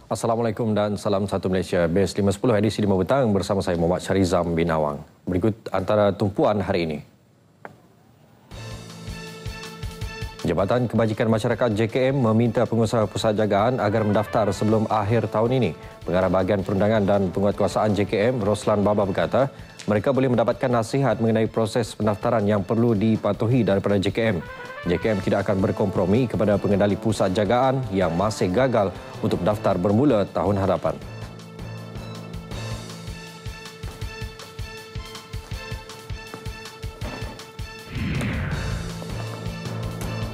Assalamualaikum dan salam satu Malaysia. BES 510 edisi 5 petang bersama saya Muhammad Syarizam bin Awang. Berikut antara tumpuan hari ini. Jabatan Kebajikan Masyarakat JKM meminta pengusaha pusat jagaan agar mendaftar sebelum akhir tahun ini. Pengarah Bahagian Perundangan dan Penguatkuasaan JKM, Roslan Baba berkata, mereka boleh mendapatkan nasihat mengenai proses pendaftaran yang perlu dipatuhi daripada JKM. JKM tidak akan berkompromi kepada pengendali pusat jagaan yang masih gagal untuk daftar bermula tahun hadapan.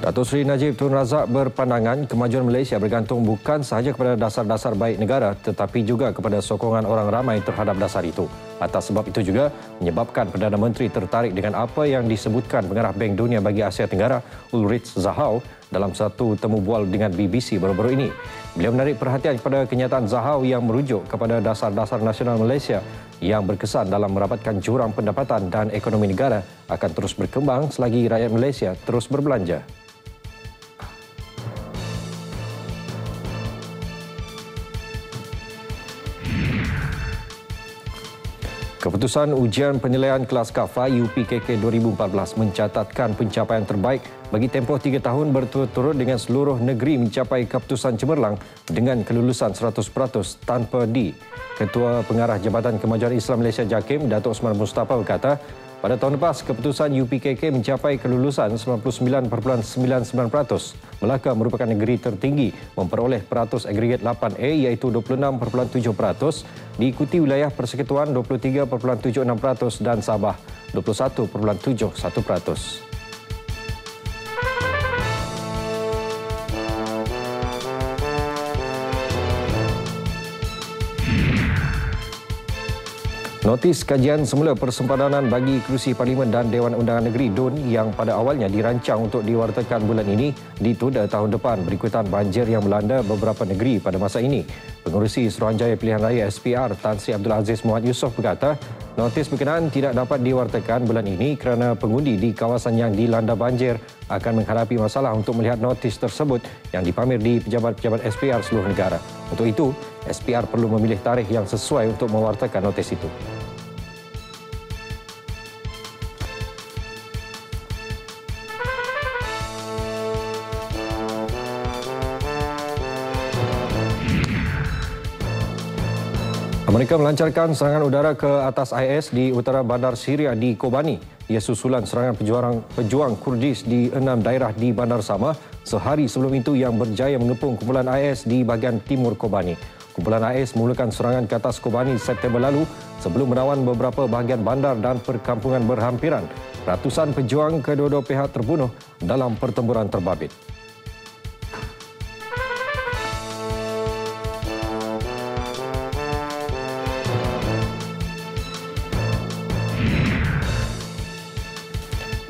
Datuk Seri Najib Tun Razak berpandangan kemajuan Malaysia bergantung bukan sahaja kepada dasar-dasar baik negara tetapi juga kepada sokongan orang ramai terhadap dasar itu. Atas sebab itu juga menyebabkan Perdana Menteri tertarik dengan apa yang disebutkan Pengarah Bank Dunia bagi Asia Tenggara Ulrich Zahow dalam satu temu bual dengan BBC baru-baru ini. Beliau menarik perhatian kepada kenyataan Zahow yang merujuk kepada dasar-dasar nasional Malaysia yang berkesan dalam merapatkan jurang pendapatan dan ekonomi negara akan terus berkembang selagi rakyat Malaysia terus berbelanja. Keputusan ujian penilaian kelas KAFA UPKK 2014 mencatatkan pencapaian terbaik bagi tempoh 3 tahun berturut-turut dengan seluruh negeri mencapai keputusan cemerlang dengan kelulusan 100% tanpa D. Ketua Pengarah Jabatan Kemajuan Islam Malaysia JAKIM, Datuk Osman Mustafa berkata, pada tahun lepas, keputusan UPKK mencapai kelulusan 99.99%. Melaka merupakan negeri tertinggi memperoleh peratus agregat 8A iaitu 26.7%, diikuti wilayah Persekutuan 23.76% dan Sabah 21.71%. Notis kajian semula persempadanan bagi kerusi Parlimen dan Dewan Undangan Negeri DUN yang pada awalnya dirancang untuk diwartakan bulan ini ditunda tahun depan berikutan banjir yang melanda beberapa negeri pada masa ini. Pengerusi Suruhanjaya Pilihan Raya SPR Tan Sri Abdul Aziz Muhammad Yusof berkata, notis berkenaan tidak dapat diwartakan bulan ini kerana pengundi di kawasan yang dilanda banjir akan menghadapi masalah untuk melihat notis tersebut yang dipamer di pejabat-pejabat SPR seluruh negara. Untuk itu, SPR perlu memilih tarikh yang sesuai untuk mewartakan notis itu. Amerika melancarkan serangan udara ke atas IS di utara bandar Syria di Kobani. Ia susulan serangan pejuang Kurdis di 6 daerah di Bandar Sama sehari sebelum itu yang berjaya mengepung kumpulan IS di bahagian timur Kobani. Kumpulan IS memulakan serangan ke atas Kobani September lalu sebelum menawan beberapa bahagian bandar dan perkampungan berhampiran. Ratusan pejuang kedua-dua pihak terbunuh dalam pertempuran terbabit.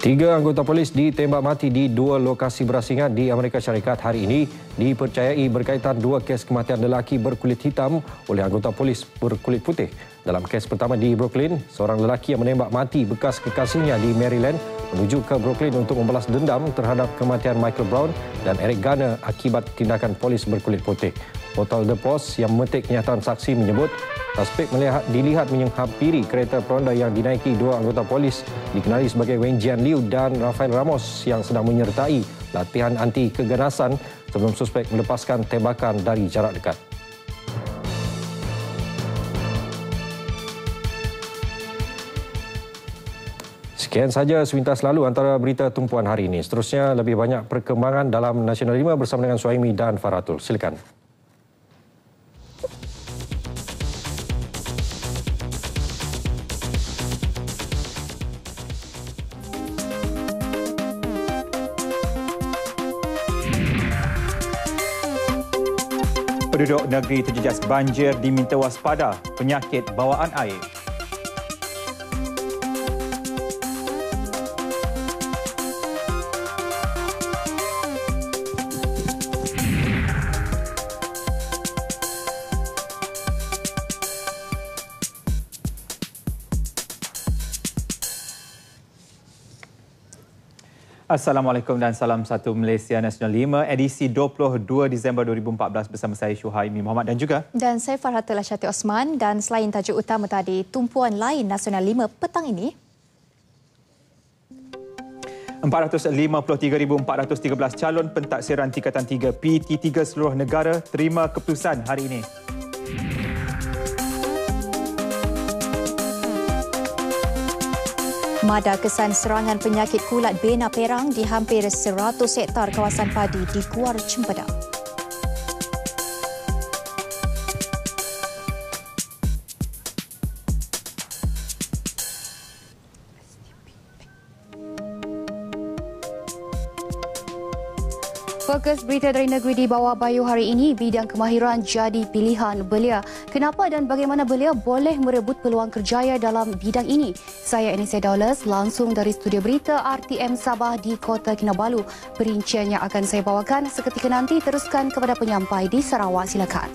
Tiga anggota polis ditembak mati di 2 lokasi berasingan di Amerika Syarikat hari ini dipercayai berkaitan 2 kes kematian lelaki berkulit hitam oleh anggota polis berkulit putih. Dalam kes pertama di Brooklyn, seorang lelaki yang menembak mati bekas kekasihnya di Maryland menuju ke Brooklyn untuk membalas dendam terhadap kematian Michael Brown dan Eric Garner akibat tindakan polis berkulit putih. Portal The Post yang memetik kenyataan saksi menyebut suspek dilihat menghampiri kereta peronda yang dinaiki 2 anggota polis dikenali sebagai Wen Jian Liu dan Rafael Ramos yang sedang menyertai latihan anti keganasan sebelum suspek melepaskan tembakan dari jarak dekat. Sekian sahaja sepintas lalu antara berita tumpuan hari ini. Seterusnya lebih banyak perkembangan dalam Nasional 5 bersama dengan Suhaimi dan Faratul. Silakan. Penduduk negeri terjejas banjir diminta waspada penyakit bawaan air. Assalamualaikum dan salam satu Malaysia Nasional 5 edisi 22 Disember 2014 bersama saya Syuhaimi Muhammad dan saya Farhatul Asyati Osman. Dan selain tajuk utama tadi, tumpuan lain Nasional 5 petang ini 453,413 calon pentaksiran tingkatan 3 PT3 seluruh negara terima keputusan hari ini. Mada kesan serangan penyakit kulat bena perang di hampir 100 hektar kawasan padi di Kuar Cempedak. Fokus berita dari negeri di bawah Bayu hari ini, bidang kemahiran jadi pilihan belia. Kenapa dan bagaimana belia boleh merebut peluang kerjaya dalam bidang ini? Saya Anissa Daulas, langsung dari studio berita RTM Sabah di Kota Kinabalu. Perinciannya akan saya bawakan seketika nanti. Teruskan kepada penyampai di Sarawak. Silakan.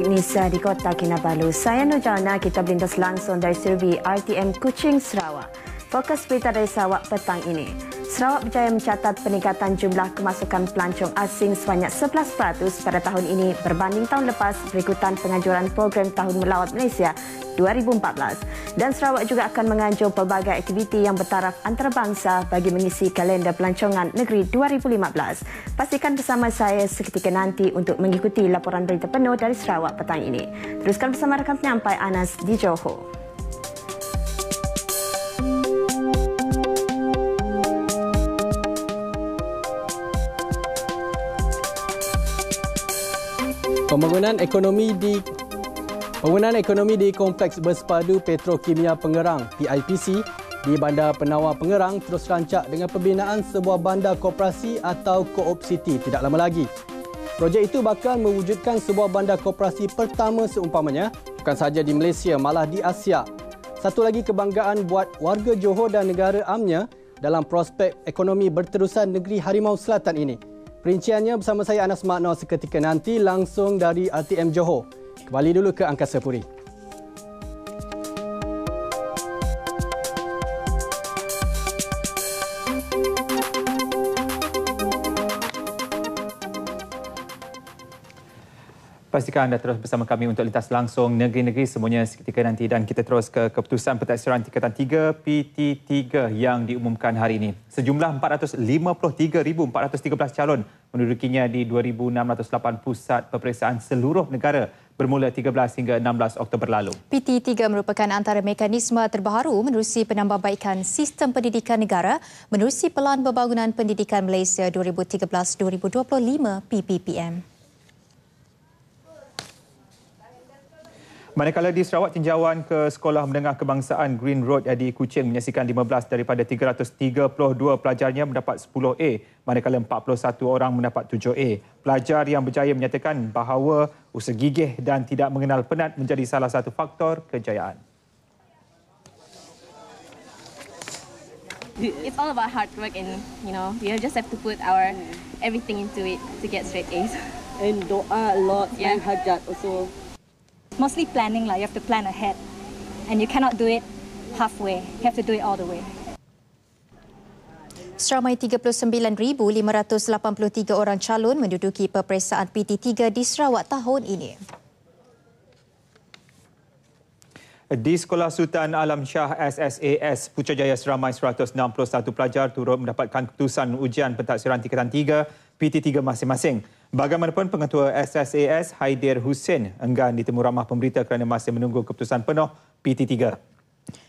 Nisa di Kota Kinabalu. Saya Nurjana, kita berlintas langsung dari servi RTM Kuching, Sarawak. Fokus berita dari Sarawak petang ini. Sarawak berjaya mencatat peningkatan jumlah kemasukan pelancong asing sebanyak 11% pada tahun ini berbanding tahun lepas berikutan penganjuran program Tahun Melawat Malaysia 2014. Dan Sarawak juga akan menganjur pelbagai aktiviti yang bertaraf antarabangsa bagi mengisi kalender pelancongan negeri 2015. Pastikan bersama saya seketika nanti untuk mengikuti laporan berita penuh dari Sarawak petang ini. Teruskan bersama rakan penyampai Anas di Johor. Pembangunan ekonomi di Kompleks Bersepadu Petrokimia Pengerang PIPC di Bandar Penawar Pengerang terus rancak dengan pembinaan sebuah bandar koperasi atau Co-op City tidak lama lagi. Projek itu bakal mewujudkan sebuah bandar koperasi pertama seumpamanya bukan sahaja di Malaysia malah di Asia. Satu lagi kebanggaan buat warga Johor dan negara amnya dalam prospek ekonomi berterusan negeri Harimau Selatan ini. Perinciannya bersama saya Anas Makno seketika nanti langsung dari RTM Johor. Kembali dulu ke Angkasa Puri. Pastikan anda terus bersama kami untuk lintas langsung negeri-negeri semuanya seketika nanti dan kita terus ke keputusan pentaksiran tingkatan 3 PT3 yang diumumkan hari ini. Sejumlah 453,413 calon mendudukinya di 2,608 pusat peperiksaan seluruh negara bermula 13 hingga 16 Oktober lalu. PT3 merupakan antara mekanisme terbaru menerusi penambahbaikan sistem pendidikan negara menerusi Pelan Pembangunan Pendidikan Malaysia 2013-2025 PPPM. Manakala di Sarawak, tinjauan ke Sekolah Menengah Kebangsaan Green Road di Kuching menyaksikan 15 daripada 332 pelajarnya mendapat 10A, manakala 41 orang mendapat 7A. Pelajar yang berjaya menyatakan bahawa usaha gigih dan tidak mengenal penat menjadi salah satu faktor kejayaan. It's all about hard work and, we just have to put our everything into it to get straight A's. And doa a lot, and hajat also. Mostly planning, you have to plan ahead. And you cannot do it halfway. You have to do it all the way. Seramai 39,583 orang calon menduduki peperiksaan PT3 di Sarawak tahun ini. Di Sekolah Sultan Alam Shah SSAS Putrajaya, seramai 161 pelajar turut mendapatkan keputusan ujian pentaksiran tingkatan 3 PT3 masing-masing. Bagaimanapun, Pengetua SSAS Haidir Hussein enggan ditemu ramah pemberita kerana masih menunggu keputusan penuh PT3.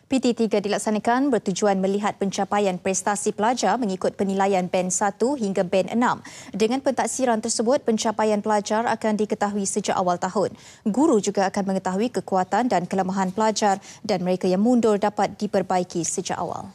PT3 dilaksanakan bertujuan melihat pencapaian prestasi pelajar mengikut penilaian band 1 hingga band 6. Dengan pentaksiran tersebut, pencapaian pelajar akan diketahui sejak awal tahun. Guru juga akan mengetahui kekuatan dan kelemahan pelajar dan mereka yang mundur dapat diperbaiki sejak awal.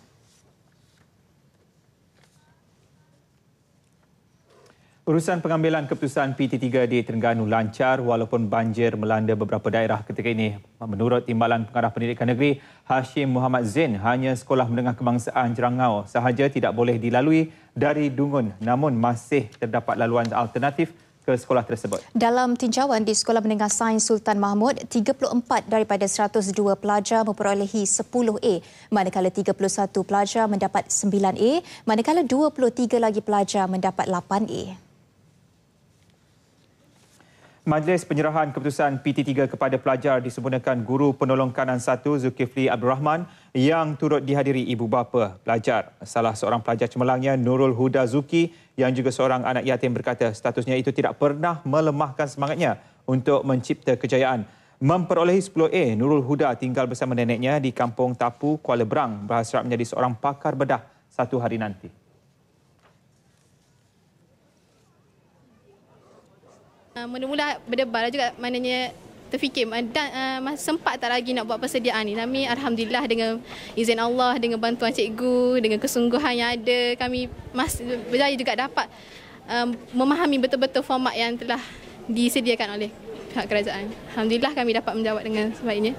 Urusan pengambilan keputusan PT3 di Terengganu lancar walaupun banjir melanda beberapa daerah ketika ini. Menurut Timbalan Pengarah Pendidikan Negeri Hashim Muhammad Zain, hanya Sekolah Menengah Kebangsaan Jerangau sahaja tidak boleh dilalui dari Dungun, namun masih terdapat laluan alternatif ke sekolah tersebut. Dalam tinjauan di Sekolah Menengah Sains Sultan Mahmud, 34 daripada 102 pelajar memperolehi 10A, manakala 31 pelajar mendapat 9A, manakala 23 lagi pelajar mendapat 8A. Majlis penyerahan keputusan PT3 kepada pelajar disempurnakan Guru Penolong Kanan 1 Zulkifli Abdul Rahman yang turut dihadiri ibu bapa pelajar. Salah seorang pelajar cemerlangnya, Nurul Huda Zuki, yang juga seorang anak yatim, berkata statusnya itu tidak pernah melemahkan semangatnya untuk mencipta kejayaan. Memperolehi 10A, Nurul Huda tinggal bersama neneknya di Kampung Tapu, Kuala Berang, berhasrat menjadi seorang pakar bedah satu hari nanti. Mula-mula berdebar juga, maknanya terfikir sempat tak lagi nak buat persediaan ni. Tapi Alhamdulillah dengan izin Allah, dengan bantuan cikgu, dengan kesungguhan yang ada, kami berjaya juga dapat memahami betul-betul format yang telah disediakan oleh pihak kerajaan. Alhamdulillah kami dapat menjawab dengan sebaiknya.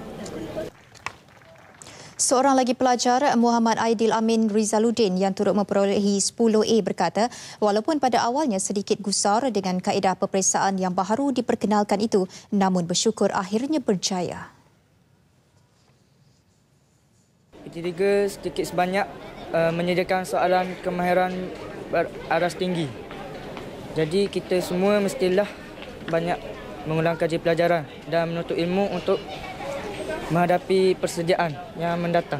Seorang lagi pelajar, Muhammad Aidil Amin Rizaluddin, yang turut memperolehi 10A berkata, walaupun pada awalnya sedikit gusar dengan kaedah peperiksaan yang baru diperkenalkan itu, namun bersyukur akhirnya berjaya. PT3 sedikit sebanyak menyediakan soalan kemahiran aras tinggi. Jadi kita semua mestilah banyak mengulang kaji pelajaran dan menuntut ilmu untuk menghadapi persediaan yang mendatang.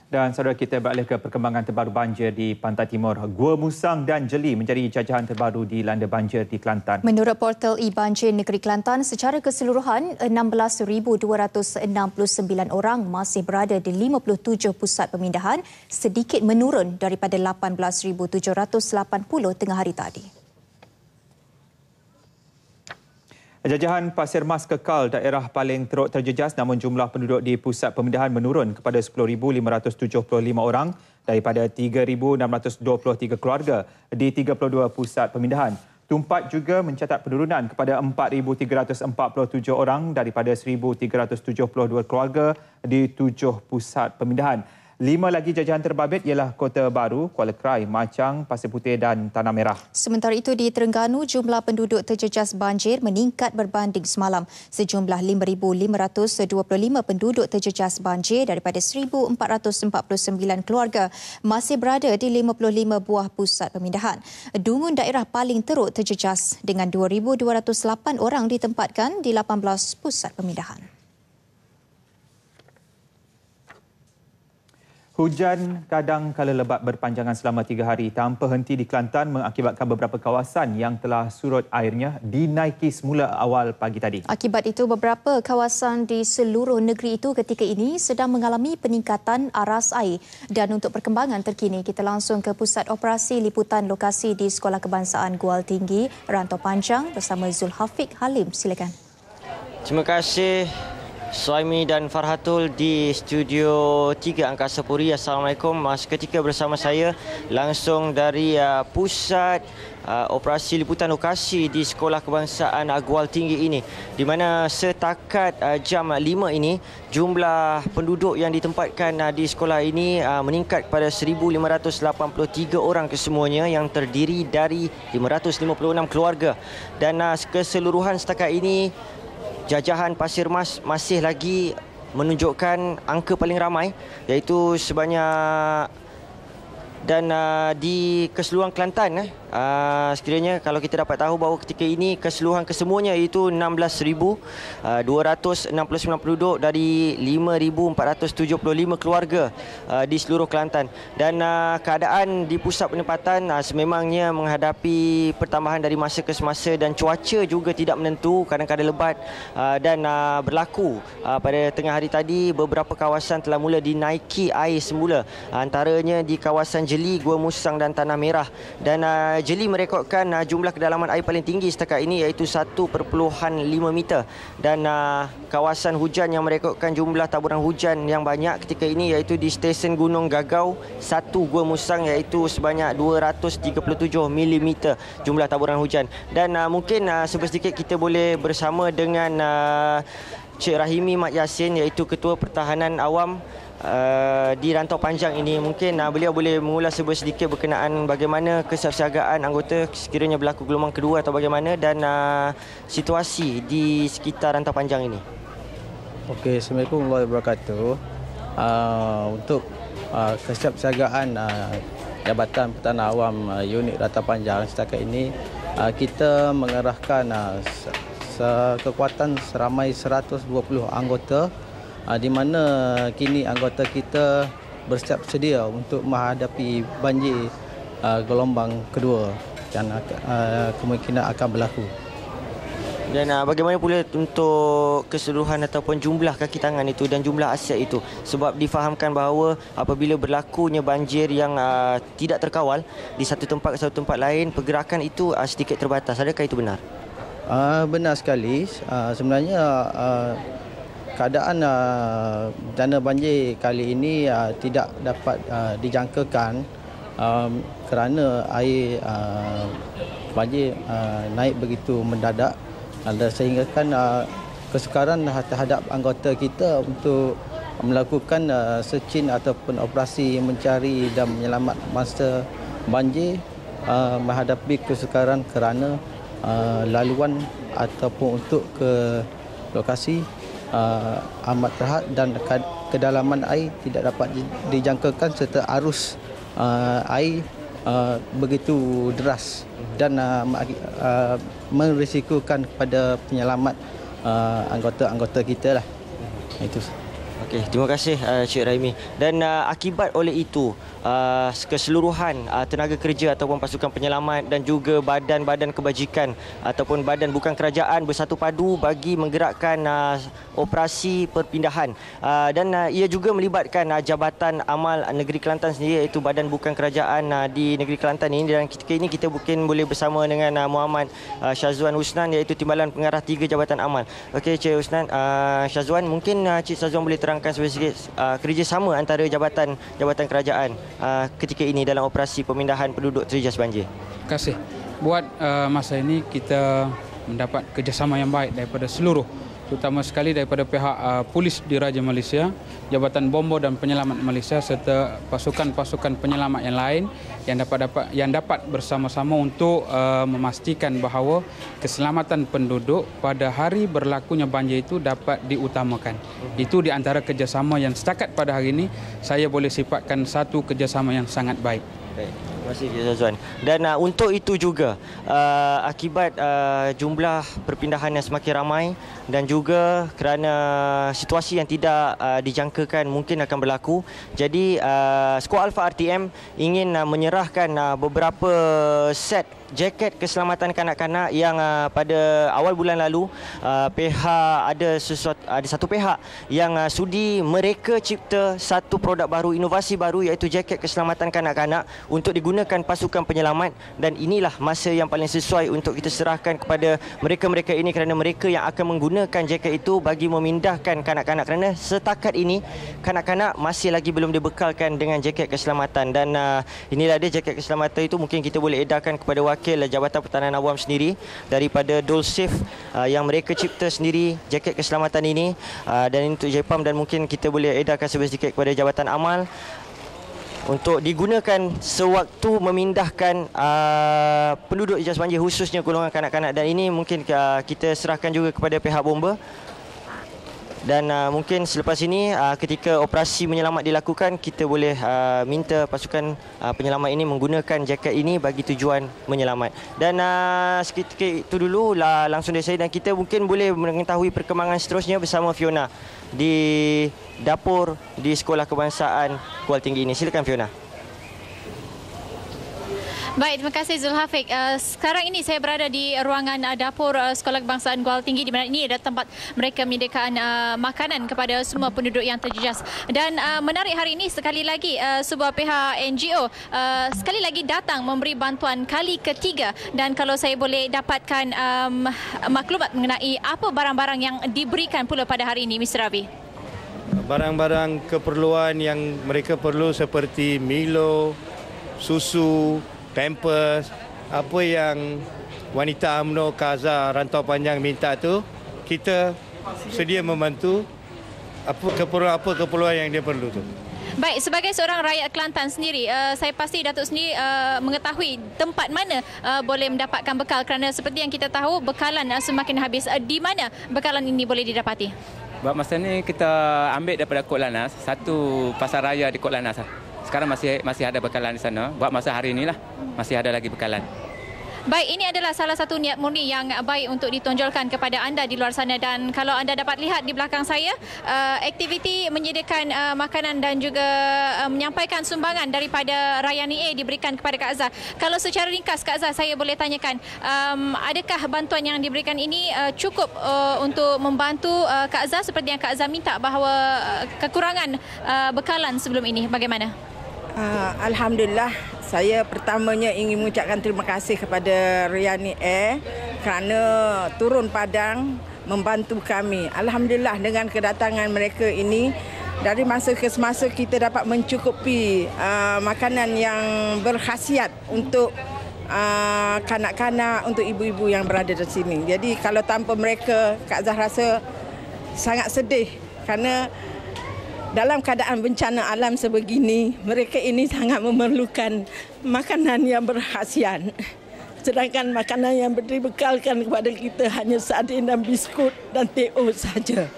Dan saudara, kita beralih ke perkembangan terbaru banjir di Pantai Timur. Gua Musang dan Jeli menjadi jajahan terbaru di landa banjir di Kelantan. Menurut portal e-Banjir Negeri Kelantan, secara keseluruhan 16,269 orang masih berada di 57 pusat pemindahan, sedikit menurun daripada 18,780 tengah hari tadi. Jajahan Pasir Mas kekal daerah paling teruk terjejas, namun jumlah penduduk di pusat pemindahan menurun kepada 10,575 orang daripada 3,623 keluarga di 32 pusat pemindahan. Tumpat juga mencatat penurunan kepada 4,347 orang daripada 1,372 keluarga di 7 pusat pemindahan. 5 lagi jajahan terbabit ialah Kota Baru, Kuala Krai, Machang, Pasir Putih dan Tanah Merah. Sementara itu di Terengganu, jumlah penduduk terjejas banjir meningkat berbanding semalam. Sejumlah 5,525 penduduk terjejas banjir daripada 1,449 keluarga masih berada di 55 buah pusat pemindahan. Dungun daerah paling teruk terjejas dengan 2,208 orang ditempatkan di 18 pusat pemindahan. Hujan kadang kala lebat berpanjangan selama 3 hari tanpa henti di Kelantan mengakibatkan beberapa kawasan yang telah surut airnya dinaiki semula awal pagi tadi. Akibat itu, beberapa kawasan di seluruh negeri itu ketika ini sedang mengalami peningkatan aras air. Dan untuk perkembangan terkini, kita langsung ke Pusat Operasi Liputan Lokasi di Sekolah Kebangsaan Gual Tinggi, Rantau Panjang bersama Zulhafiq Halim. Silakan. Terima kasih Suhaimi dan Farhatul di Studio 3 Angkasa Puri. Assalamualaikum. Seketika bersama saya langsung dari Pusat Operasi Liputan Lokasi di Sekolah Kebangsaan Gual Tinggi ini, di mana setakat jam 5 ini jumlah penduduk yang ditempatkan di sekolah ini meningkat kepada 1,583 orang kesemuanya, yang terdiri dari 556 keluarga. Dan keseluruhan setakat ini jajahan Pasir Mas masih lagi menunjukkan angka paling ramai, iaitu sebanyak, dan di keseluruhan Kelantan sekiranya kalau kita dapat tahu bahawa ketika ini keseluruhan kesemuanya iaitu 16,269 penduduk dari 5,475 keluarga di seluruh Kelantan. Dan keadaan di pusat penempatan sememangnya menghadapi pertambahan dari masa ke semasa, dan cuaca juga tidak menentu, kadang-kadang lebat, dan berlaku pada tengah hari tadi beberapa kawasan telah mula dinaiki air semula, antaranya di kawasan Jeli, Gua Musang dan Tanah Merah. Dan Jeli merekodkan jumlah kedalaman air paling tinggi setakat ini iaitu 1.5 meter. Dan kawasan hujan yang merekodkan jumlah taburan hujan yang banyak ketika ini iaitu di Stesen Gunung Gagau 1 Gua Musang, iaitu sebanyak 237 mm jumlah taburan hujan. Dan mungkin sedikit kita boleh bersama dengan Cik Rahimi Mat Yassin, iaitu Ketua Pertahanan Awam di Rantau Panjang ini. Mungkin beliau boleh mengulas sedikit berkenaan bagaimana kesiapsiagaan anggota sekiranya berlaku gelombang kedua atau bagaimana, dan situasi di sekitar Rantau Panjang ini. Okey, Assalamualaikum warahmatullahi wabarakatuh. Untuk kesiapsiagaan Jabatan Pertahanan Awam unit Rantau Panjang setakat ini, kita mengerahkan kekuatan seramai 120 anggota, di mana kini anggota kita bersiap sedia untuk menghadapi banjir gelombang kedua yang kemungkinan akan berlaku. Dan bagaimana pula untuk keseluruhan ataupun jumlah kaki tangan itu dan jumlah aset itu? Sebab difahamkan bahawa apabila berlakunya banjir yang tidak terkawal di satu tempat ke satu tempat lain, pergerakan itu sedikit terbatas. Adakah itu benar? Benar sekali. Sebenarnya keadaan bencana banjir kali ini tidak dapat dijangkakan kerana air banjir naik begitu mendadak. Sehingga kan kesukaran terhadap anggota kita untuk melakukan searching ataupun operasi mencari dan menyelamat masa banjir menghadapi kesukaran kerana laluan ataupun untuk ke lokasi amat terhad dan kedalaman air tidak dapat dijangkakan serta arus air begitu deras dan merisikokan kepada penyelamat anggota-anggota kita lah. Itu. Okey, terima kasih Cik Raimi. Dan akibat oleh itu, keseluruhan tenaga kerja ataupun pasukan penyelamat dan juga badan-badan kebajikan ataupun badan bukan kerajaan bersatu padu bagi menggerakkan operasi perpindahan. Dan ia juga melibatkan Jabatan Amal Negeri Kelantan sendiri, iaitu badan bukan kerajaan di Negeri Kelantan ini. Dan ketika ini kita mungkin boleh bersama dengan Muhammad Syazwan Husnan, iaitu Timbalan Pengarah 3 Jabatan Amal. Okey Cik Husnan, Syazwan, mungkin Cik Syazwan boleh terangkan sedikit kerjasama antara jabatan kerajaan ketika ini dalam operasi pemindahan penduduk terjejas banjir. Terima kasih. Buat masa ini kita mendapat kerjasama yang baik daripada seluruh, terutama sekali daripada pihak polis Diraja Malaysia, Jabatan Bomber dan Penyelamat Malaysia serta pasukan-pasukan penyelamat yang lain yang dapat bersama-sama untuk memastikan bahawa keselamatan penduduk pada hari berlakunya banjir itu dapat diutamakan. Itu di antara kerjasama yang setakat pada hari ini saya boleh sifatkan satu kerjasama yang sangat baik. Baik. Terima kasih Cik Syazwan. Dan untuk itu juga akibat jumlah perpindahan yang semakin ramai dan juga kerana situasi yang tidak dijangkakan mungkin akan berlaku, jadi Skuad Alpha RTM ingin menyerahkan beberapa set jaket keselamatan kanak-kanak yang pada awal bulan lalu ada satu pihak yang sudi mereka cipta satu produk baru, inovasi baru, iaitu jaket keselamatan kanak-kanak untuk digunakan pasukan penyelamat. Dan inilah masa yang paling sesuai untuk kita serahkan kepada mereka-mereka ini, kerana mereka yang akan menggunakan jaket itu bagi memindahkan kanak-kanak, kerana setakat ini kanak-kanak masih lagi belum dibekalkan dengan jaket keselamatan. Dan inilah dia jaket keselamatan itu, mungkin kita boleh edarkan kepada wakil Jabatan Pertahanan Awam sendiri daripada Dolsafe yang mereka cipta sendiri jaket keselamatan ini, dan untuk JPAM, dan mungkin kita boleh edarkan sedikit kepada Jabatan Amal untuk digunakan sewaktu memindahkan penduduk terjejas banjir, khususnya golongan kanak-kanak. Dan ini mungkin kita serahkan juga kepada pihak bomba. Dan mungkin selepas ini ketika operasi menyelamat dilakukan, kita boleh minta pasukan penyelamat ini menggunakan jaket ini bagi tujuan menyelamat. Dan seketika itu dulu langsung dari saya, dan kita mungkin boleh mengetahui perkembangan seterusnya bersama Fiona di dapur di Sekolah Kebangsaan Kuala Tinggi ini. Silakan Fiona. Baik, terima kasih Zulhafiq. Sekarang ini saya berada di ruangan dapur Sekolah Kebangsaan Kuala Tinggi, di mana ini adalah tempat mereka menyediakan makanan kepada semua penduduk yang terjejas. Dan menarik hari ini sekali lagi sebuah pihak NGO sekali lagi datang memberi bantuan kali ketiga. Dan kalau saya boleh dapatkan maklumat mengenai apa barang-barang yang diberikan pula pada hari ini, Mr. Ravi. Barang-barang keperluan yang mereka perlu seperti Milo, susu, Pampers, apa yang wanita UMNO Kaza Rantau Panjang minta tu, kita sedia membantu apa keperluan yang dia perlu tu. Baik, sebagai seorang rakyat Kelantan sendiri, saya pasti Datuk sendiri mengetahui tempat mana boleh mendapatkan bekal kerana seperti yang kita tahu bekalan semakin habis. Di mana bekalan ini boleh didapati? Buat masa ni kita ambil daripada Kok Lannas, satu pasar raya di Kok Lannas. Sekarang masih ada bekalan di sana. Buat masa hari inilah masih ada lagi bekalan. Baik, ini adalah salah satu niat murni yang baik untuk ditonjolkan kepada anda di luar sana, dan kalau anda dapat lihat di belakang saya, aktiviti menyediakan makanan dan juga menyampaikan sumbangan daripada Rayani A diberikan kepada Kak Azhar. Kalau secara ringkas Kak Azhar, saya boleh tanyakan, adakah bantuan yang diberikan ini cukup untuk membantu Kak Azhar seperti yang Kak Azhar minta bahawa kekurangan bekalan sebelum ini? Bagaimana? Alhamdulillah, saya pertamanya ingin mengucapkan terima kasih kepada Rayani Air kerana turun padang membantu kami. Alhamdulillah, dengan kedatangan mereka ini, dari masa ke semasa kita dapat mencukupi makanan yang berkhasiat untuk kanak-kanak, untuk ibu-ibu yang berada di sini. Jadi kalau tanpa mereka, Kak Zah rasa sangat sedih kerana dalam keadaan bencana alam sebegini, mereka ini sangat memerlukan makanan yang berkhasiat. Sedangkan makanan yang dibekalkan kepada kita hanya sardin dan biskut dan teh-o saja.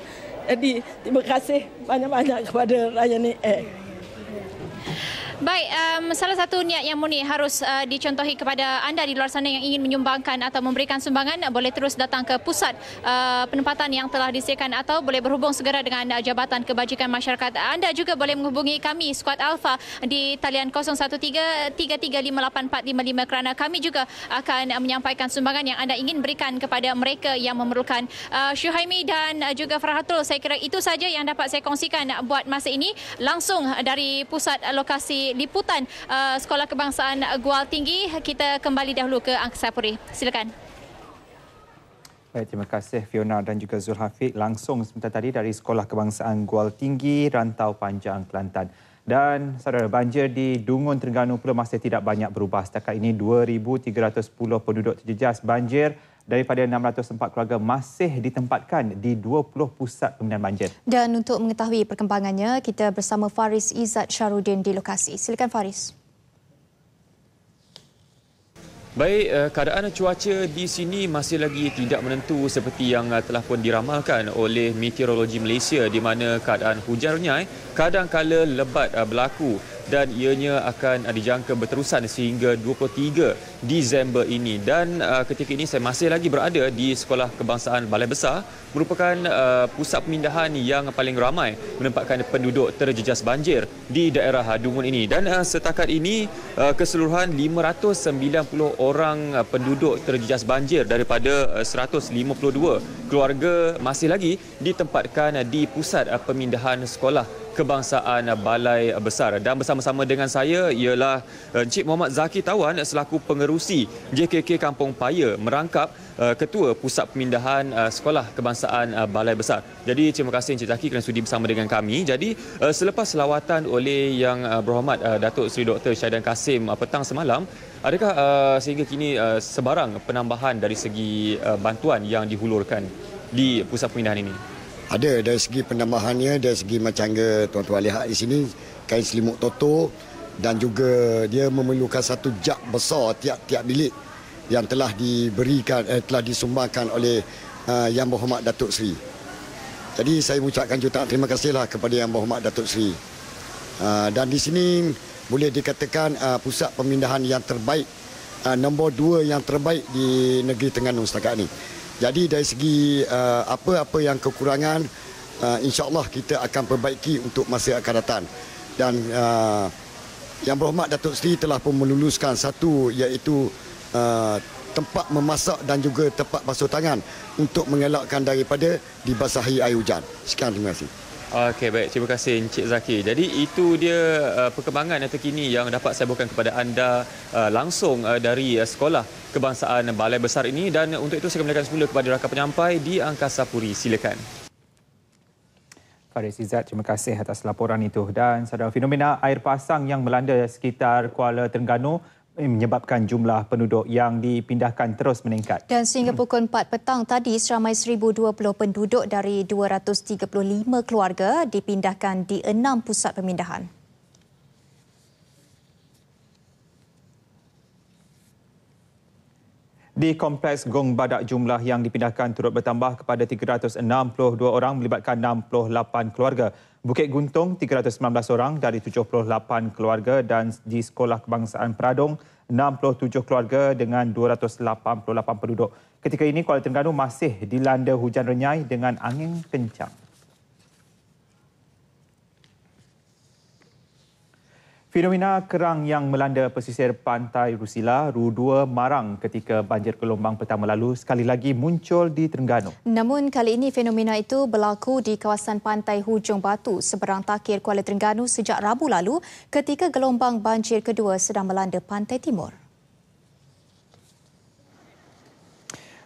Jadi terima kasih banyak-banyak kepada Rayani Air. Baik, salah satu niat yang murni harus dicontohi kepada anda di luar sana yang ingin menyumbangkan atau memberikan sumbangan, boleh terus datang ke pusat penempatan yang telah disediakan atau boleh berhubung segera dengan Jabatan Kebajikan Masyarakat. Anda juga boleh menghubungi kami, Skuad Alpha, di talian 0133358455 kerana kami juga akan menyampaikan sumbangan yang anda ingin berikan kepada mereka yang memerlukan. Syuhaimi dan juga Farhatul, saya kira itu saja yang dapat saya kongsikan buat masa ini langsung dari pusat lokasi liputan Sekolah Kebangsaan Gual Tinggi. Kita kembali dahulu ke Angkasa Puri. Silakan. Baik, terima kasih Fiona dan juga Zulhafiq langsung sebentar tadi dari Sekolah Kebangsaan Gual Tinggi, Rantau Panjang, Kelantan. Dan saudara, banjir di Dungun, Terengganu pula masih tidak banyak berubah. Setakat ini 2,310 penduduk terjejas banjir. Daripada 604 keluarga masih ditempatkan di 20 pusat pemindahan banjir. Dan untuk mengetahui perkembangannya, kita bersama Faris Izzat Syarudin di lokasi. Silakan Faris. Baik, keadaan cuaca di sini masih lagi tidak menentu seperti yang telah pun diramalkan oleh Meteorologi Malaysia, di mana keadaan hujan kadang-kala lebat berlaku dan ianya akan dijangka berterusan sehingga 23 Disember ini. Dan ketika ini saya masih lagi berada di Sekolah Kebangsaan Balai Besar, merupakan pusat pemindahan yang paling ramai menempatkan penduduk terjejas banjir di daerah Dungun ini. Dan setakat ini keseluruhan 590 orang penduduk terjejas banjir daripada 152 keluarga masih lagi ditempatkan di pusat pemindahan Sekolah Kebangsaan Balai Besar. Dan bersama-sama dengan saya ialah Encik Muhammad Zaki Tawan selaku pengerusi JKK Kampung Paya, merangkap Ketua Pusat Pemindahan Sekolah Kebangsaan Balai Besar. Jadi terima kasih Encik Zaki kerana sudi bersama dengan kami. Jadi selepas lawatan oleh Yang Berhormat Datuk Seri Dr. Syahidan Kasim petang semalam, adakah sehingga kini sebarang penambahan dari segi bantuan yang dihulurkan di pusat pemindahan ini? Ada dari segi penambahannya, dari segi macam tuan-tuan lihat di sini, kain selimut toto dan juga dia memerlukan satu jak besar tiap-tiap bilik yang telah diberikan, telah disumbangkan oleh Yang Berhormat Datuk Seri. Jadi saya mengucapkan jutaan terima kasihlah kepada Yang Berhormat Datuk Seri. Dan di sini boleh dikatakan pusat pemindahan yang terbaik, nombor 2 yang terbaik di negeri Terengganu setakat ini. Jadi dari segi apa-apa yang kekurangan, insya-Allah kita akan perbaiki untuk masa akan datang. Dan Yang Berhormat Datuk Seri telah pun meluluskan satu, iaitu tempat memasak dan juga tempat basuh tangan untuk mengelakkan daripada dibasahi air hujan. Sekian, terima kasih. Okey, baik. Terima kasih Encik Zaki. Jadi itu dia perkembangan yang terkini yang dapat saya bawakan kepada anda langsung dari Sekolah Kebangsaan Balai Besar ini. Dan untuk itu saya kembalikan semula kepada rakan penyampai di Angkasa Puri. Silakan. Faris Izzat, terima kasih atas laporan itu. Dan saudara, fenomena air pasang yang melanda sekitar Kuala Terengganu menyebabkan jumlah penduduk yang dipindahkan terus meningkat. Dan sehingga pukul 4 petang tadi, seramai 1,020 penduduk dari 235 keluarga dipindahkan di 6 pusat pemindahan. Di Kompleks Gong Badak, jumlah yang dipindahkan turut bertambah kepada 362 orang melibatkan 68 keluarga. Bukit Guntung 319 orang dari 78 keluarga dan di Sekolah Kebangsaan Peradong 67 keluarga dengan 288 penduduk. Ketika ini Kuala Terengganu masih dilanda hujan renyai dengan angin kencang. Fenomena kerang yang melanda pesisir pantai Rusila, Ru2 Marang ketika banjir gelombang pertama lalu sekali lagi muncul di Terengganu. Namun kali ini fenomena itu berlaku di kawasan pantai Hujung Batu seberang Takir Kuala Terengganu sejak Rabu lalu ketika gelombang banjir kedua sedang melanda pantai timur.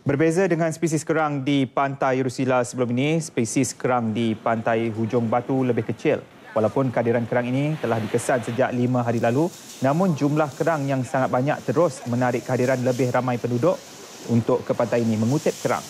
Berbeza dengan spesies kerang di pantai Rusila sebelum ini, spesies kerang di pantai Hujung Batu lebih kecil. Walaupun kehadiran kerang ini telah dikesan sejak 5 hari lalu, namun jumlah kerang yang sangat banyak terus menarik kehadiran lebih ramai penduduk untuk ke pantai ini, mengutip kerang.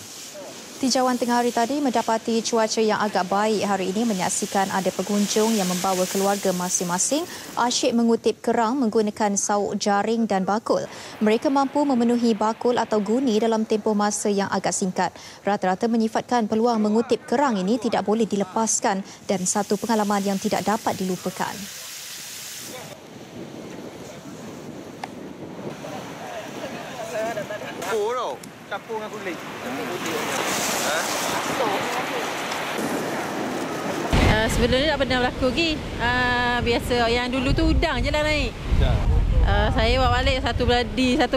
Tinjauan tengah hari tadi mendapati cuaca yang agak baik hari ini, menyaksikan ada pengunjung yang membawa keluarga masing-masing asyik mengutip kerang menggunakan sauk jaring dan bakul. Mereka mampu memenuhi bakul atau guni dalam tempoh masa yang agak singkat. Rata-rata menyifatkan peluang mengutip kerang ini tidak boleh dilepaskan dan satu pengalaman yang tidak dapat dilupakan. Campur dengan kulit. Sebenarnya tak pernah berlaku lagi. Biasa yang dulu tu udang je lah naik. Saya bawa balik satu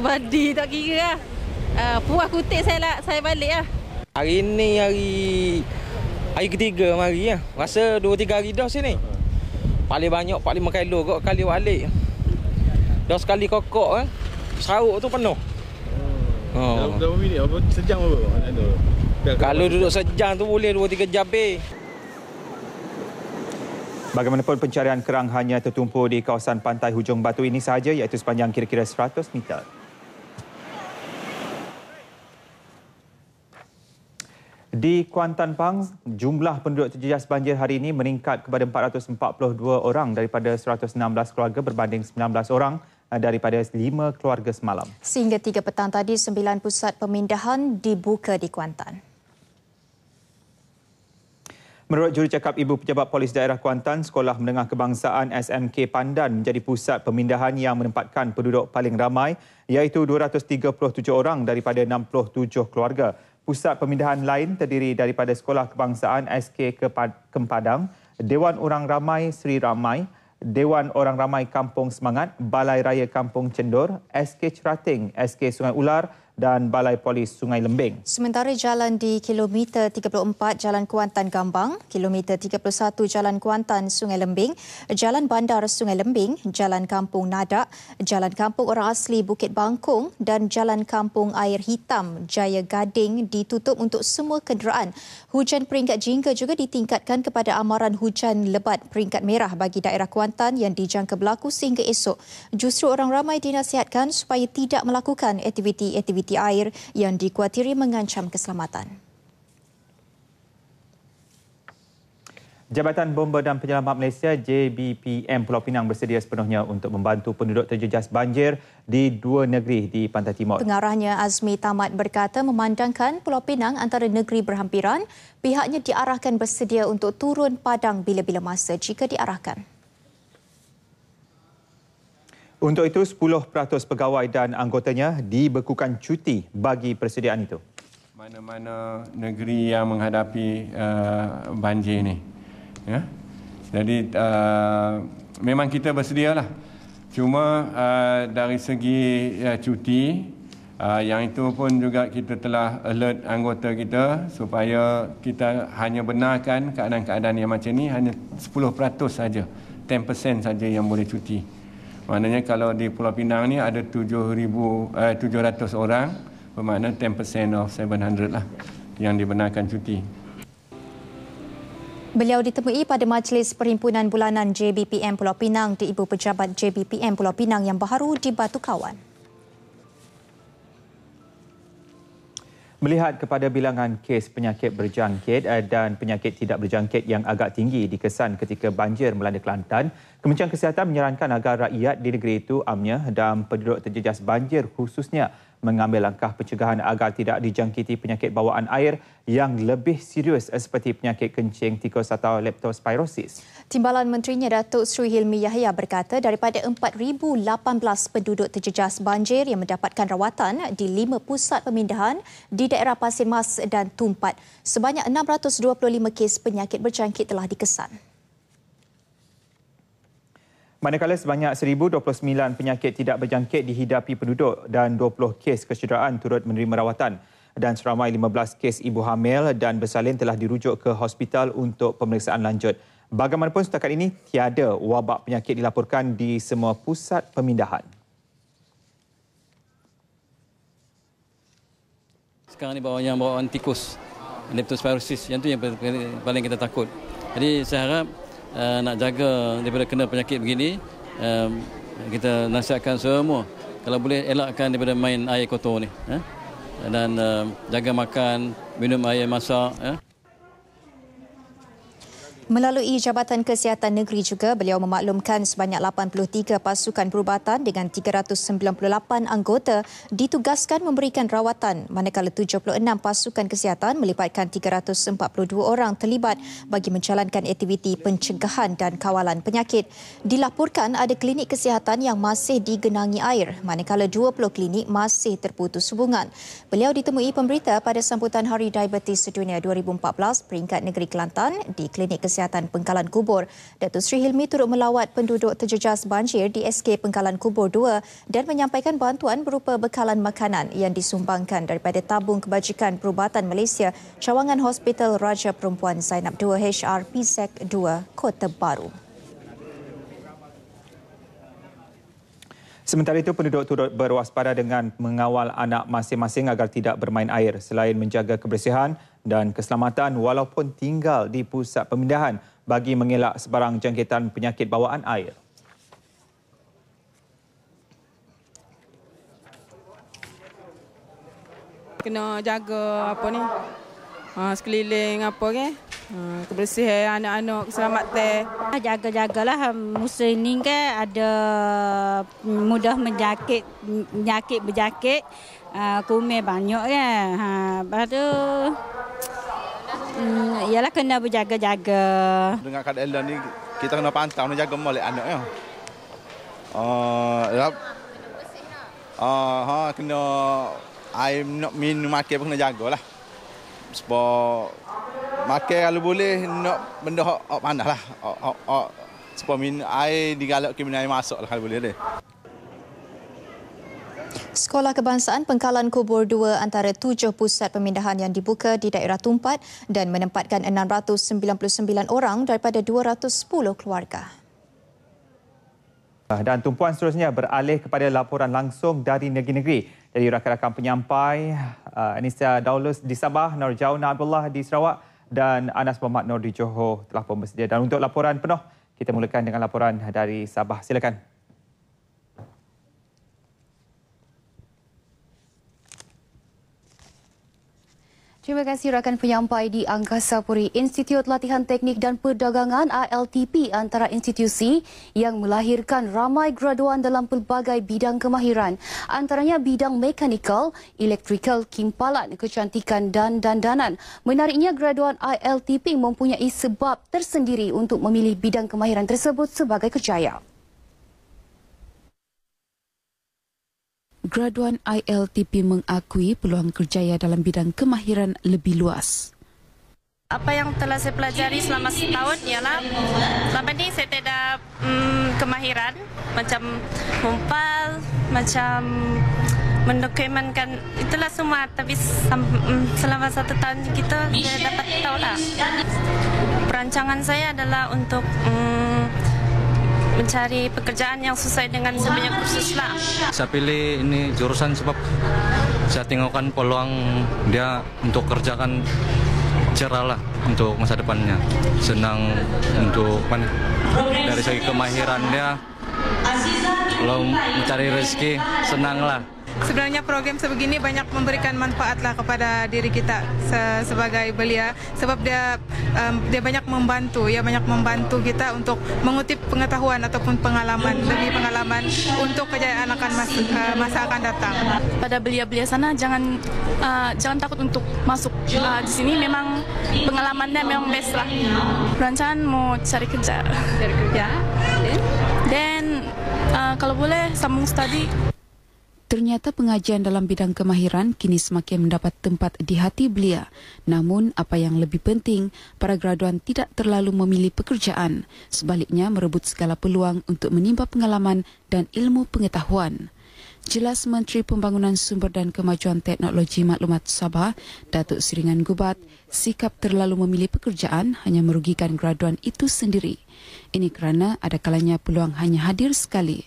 badi tak kira lah. Puas kutip saya balik lah. Hari ni hari ketiga mari lah. Rasa 2-3 hari dah sini. Paling banyak 4-5 kilo kot kali balik. Dah sekali kokok kan. Saruk tu penuh. Berapa minit? Sejam apa? Kalau duduk sejam tu boleh 2-3 jam habis. Bagaimanapun pencarian kerang hanya tertumpu di kawasan pantai Hujung Batu ini sahaja, iaitu sepanjang kira-kira 100 meter. Di Kuantan Pang, jumlah penduduk terjejas banjir hari ini meningkat kepada 442 orang daripada 116 keluarga berbanding 19 orang daripada 5 keluarga semalam. Sehingga 3 petang tadi, 9 pusat pemindahan dibuka di Kuantan. Menurut jurucakap Ibu Pejabat Polis Daerah Kuantan, Sekolah Menengah Kebangsaan SMK Pandan menjadi pusat pemindahan yang menempatkan penduduk paling ramai, iaitu 237 orang daripada 67 keluarga. Pusat pemindahan lain terdiri daripada Sekolah Kebangsaan SK Kempadang, Dewan Orang Ramai Sri Ramai, Dewan Orang Ramai Kampung Semangat, Balai Raya Kampung Cendur, SK Cerating, SK Sungai Ular dan Balai Polis Sungai Lembing. Sementara jalan di kilometer 34 Jalan Kuantan Gambang, kilometer 31 Jalan Kuantan Sungai Lembing, Jalan Bandar Sungai Lembing, Jalan Kampung Nadak, Jalan Kampung Orang Asli Bukit Bangkong dan Jalan Kampung Air Hitam Jaya Gading ditutup untuk semua kenderaan. Hujan peringkat jingga juga ditingkatkan kepada amaran hujan lebat peringkat merah bagi daerah Kuantan yang dijangka berlaku sehingga esok. Justru orang ramai dinasihatkan supaya tidak melakukan aktiviti air yang dikuatiri mengancam keselamatan. Jabatan Bomba dan Penyelamat Malaysia JBPM Pulau Pinang bersedia sepenuhnya untuk membantu penduduk terjejas banjir di 2 negeri di Pantai Timur. Pengarahnya Azmi Tamat berkata memandangkan Pulau Pinang antara negeri berhampiran, pihaknya diarahkan bersedia untuk turun padang bila-bila masa jika diarahkan. Untuk itu, 10% pegawai dan anggotanya dibekukan cuti bagi persediaan itu. Mana-mana negeri yang menghadapi banjir ini. Ya? Jadi, memang kita bersedialah. Cuma dari segi cuti, yang itu pun juga kita telah alert anggota kita supaya kita hanya benarkan keadaan-keadaan yang macam ni hanya 10% saja. 10% saja yang boleh cuti. Maknanya kalau di Pulau Pinang ni ada 700 orang, bermakna 10% of 700 lah yang dibenarkan cuti. Beliau ditemui pada Majlis Perhimpunan Bulanan JBPM Pulau Pinang di Ibu Pejabat JBPM Pulau Pinang yang baharu di Batu Kawan. Melihat kepada bilangan kes penyakit berjangkit dan penyakit tidak berjangkit yang agak tinggi dikesan ketika banjir melanda Kelantan, Kementerian Kesihatan menyarankan agar rakyat di negeri itu amnya dan penduduk terjejas banjir khususnya mengambil langkah pencegahan agar tidak dijangkiti penyakit bawaan air yang lebih serius seperti penyakit kencing tikus atau leptospirosis. Timbalan Menterinya Datuk Sri Hilmi Yahya berkata daripada 4,018 penduduk terjejas banjir yang mendapatkan rawatan di 5 pusat pemindahan di daerah Pasir Mas dan Tumpat, sebanyak 625 kes penyakit berjangkit telah dikesan. Manakala sebanyak 1,029 penyakit tidak berjangkit dihidapi penduduk dan 20 kes kecederaan turut menerima rawatan dan seramai 15 kes ibu hamil dan bersalin telah dirujuk ke hospital untuk pemeriksaan lanjut. Bagaimanapun setakat ini tiada wabak penyakit dilaporkan di semua pusat pemindahan. Sekarang ni bawaan tikus, leptospirosis, yang tu yang paling kita takut. Jadi saya harap nak jaga daripada kena penyakit begini, kita nasihatkan semua kalau boleh elakkan daripada main air kotor ni, dan jaga makan, minum air masak. Melalui Jabatan Kesihatan Negeri juga, beliau memaklumkan sebanyak 83 pasukan perubatan dengan 398 anggota ditugaskan memberikan rawatan, manakala 76 pasukan kesihatan melibatkan 342 orang terlibat bagi menjalankan aktiviti pencegahan dan kawalan penyakit. Dilaporkan ada klinik kesihatan yang masih digenangi air, manakala 20 klinik masih terputus hubungan. Beliau ditemui pemberita pada sambutan Hari Diabetes Sedunia 2014 peringkat negeri Kelantan di Klinik Kesihatan Pengkalan Kubur. Datuk Sri Hilmi turut melawat penduduk terjejas banjir di SK Pengkalan Kubur 2 dan menyampaikan bantuan berupa bekalan makanan yang disumbangkan daripada Tabung Kebajikan Perubatan Malaysia, Cawangan Hospital Raja Perempuan Zainab II HR PZEC 2 Kota Baru. Sementara itu, penduduk turut berwaspada dengan mengawal anak masing-masing agar tidak bermain air selain menjaga kebersihan dan keselamatan walaupun tinggal di pusat pemindahan bagi mengelak sebarang jangkitan penyakit bawaan air. Kena jaga apa ni? Sekeliling apa ke? Kebersihan anak-anak, keselamatan. Jaga-jagalah musim ini kan ada mudah menjangkit penyakit berjangkit, kuman banyak kan. Lepas tu ialah kena berjaga-jaga. Dengan keadaan ni kita kena pantau nak jaga molek anak ya. Kena air nak minum makan pun kena jagalah. Sebab makan kalau boleh nak benda hok panas lah. Sebab minum air digalak ke minum air masuk lah kalau boleh deh. Sekolah Kebangsaan Pengkalan Kubur 2 antara 7 pusat pemindahan yang dibuka di daerah Tumpat dan menempatkan 699 orang daripada 210 keluarga. Dan tumpuan seterusnya beralih kepada laporan langsung dari negeri-negeri dari rakan-rakan penyampai Anissa Daulus di Sabah, Norjauna Abdullah di Sarawak dan Anas Muhammad Nur di Johor telah pun bersedia. Dan untuk laporan penuh, kita mulakan dengan laporan dari Sabah. Silakan. Terima kasih rakan penyampai di Angkasa Puri. Institut Latihan Teknik dan Perdagangan ILTP antara institusi yang melahirkan ramai graduan dalam pelbagai bidang kemahiran. Antaranya bidang mekanikal, elektrikal, kimpalan, kecantikan dan dandanan. Menariknya graduan ILTP mempunyai sebab tersendiri untuk memilih bidang kemahiran tersebut sebagai kerjaya. Graduan ILTP mengakui peluang kerjaya dalam bidang kemahiran lebih luas. Apa yang telah saya pelajari selama setahun ialah selama ini saya tak ada kemahiran macam mumpal, macam mendokumenkan, itulah semua. Tapi selama 1 tahun kita saya dapat tahu lah. Perancangan saya adalah untuk mencari pekerjaan yang sesuai dengan saya punya kursus lah. Saya pilih ini jurusan sebab saya tengokkan peluang dia untuk kerjakan cerah lah untuk masa depannya. Senang untuk dari segi kemahiran dia, kalau mencari rezeki senang lah. Sebenarnya program sebegini banyak memberikan manfaat lah kepada diri kita sebagai belia, sebab dia banyak membantu, banyak membantu kita untuk mengutip pengetahuan ataupun pengalaman demi pengalaman untuk kejayaan akan masa akan datang. Pada belia-belia sana jangan takut untuk masuk di sini, memang pengalamannya memang best lah. Perancangan mau cari kerja. Dan kalau boleh sambung studi. Ternyata pengajian dalam bidang kemahiran kini semakin mendapat tempat di hati belia. Namun, apa yang lebih penting, para graduan tidak terlalu memilih pekerjaan. Sebaliknya, merebut segala peluang untuk menimba pengalaman dan ilmu pengetahuan. Jelas Menteri Pembangunan Sumber dan Kemajuan Teknologi Maklumat Sabah, Datuk Siringan Gubat, sikap terlalu memilih pekerjaan hanya merugikan graduan itu sendiri. Ini kerana ada kalanya peluang hanya hadir sekali.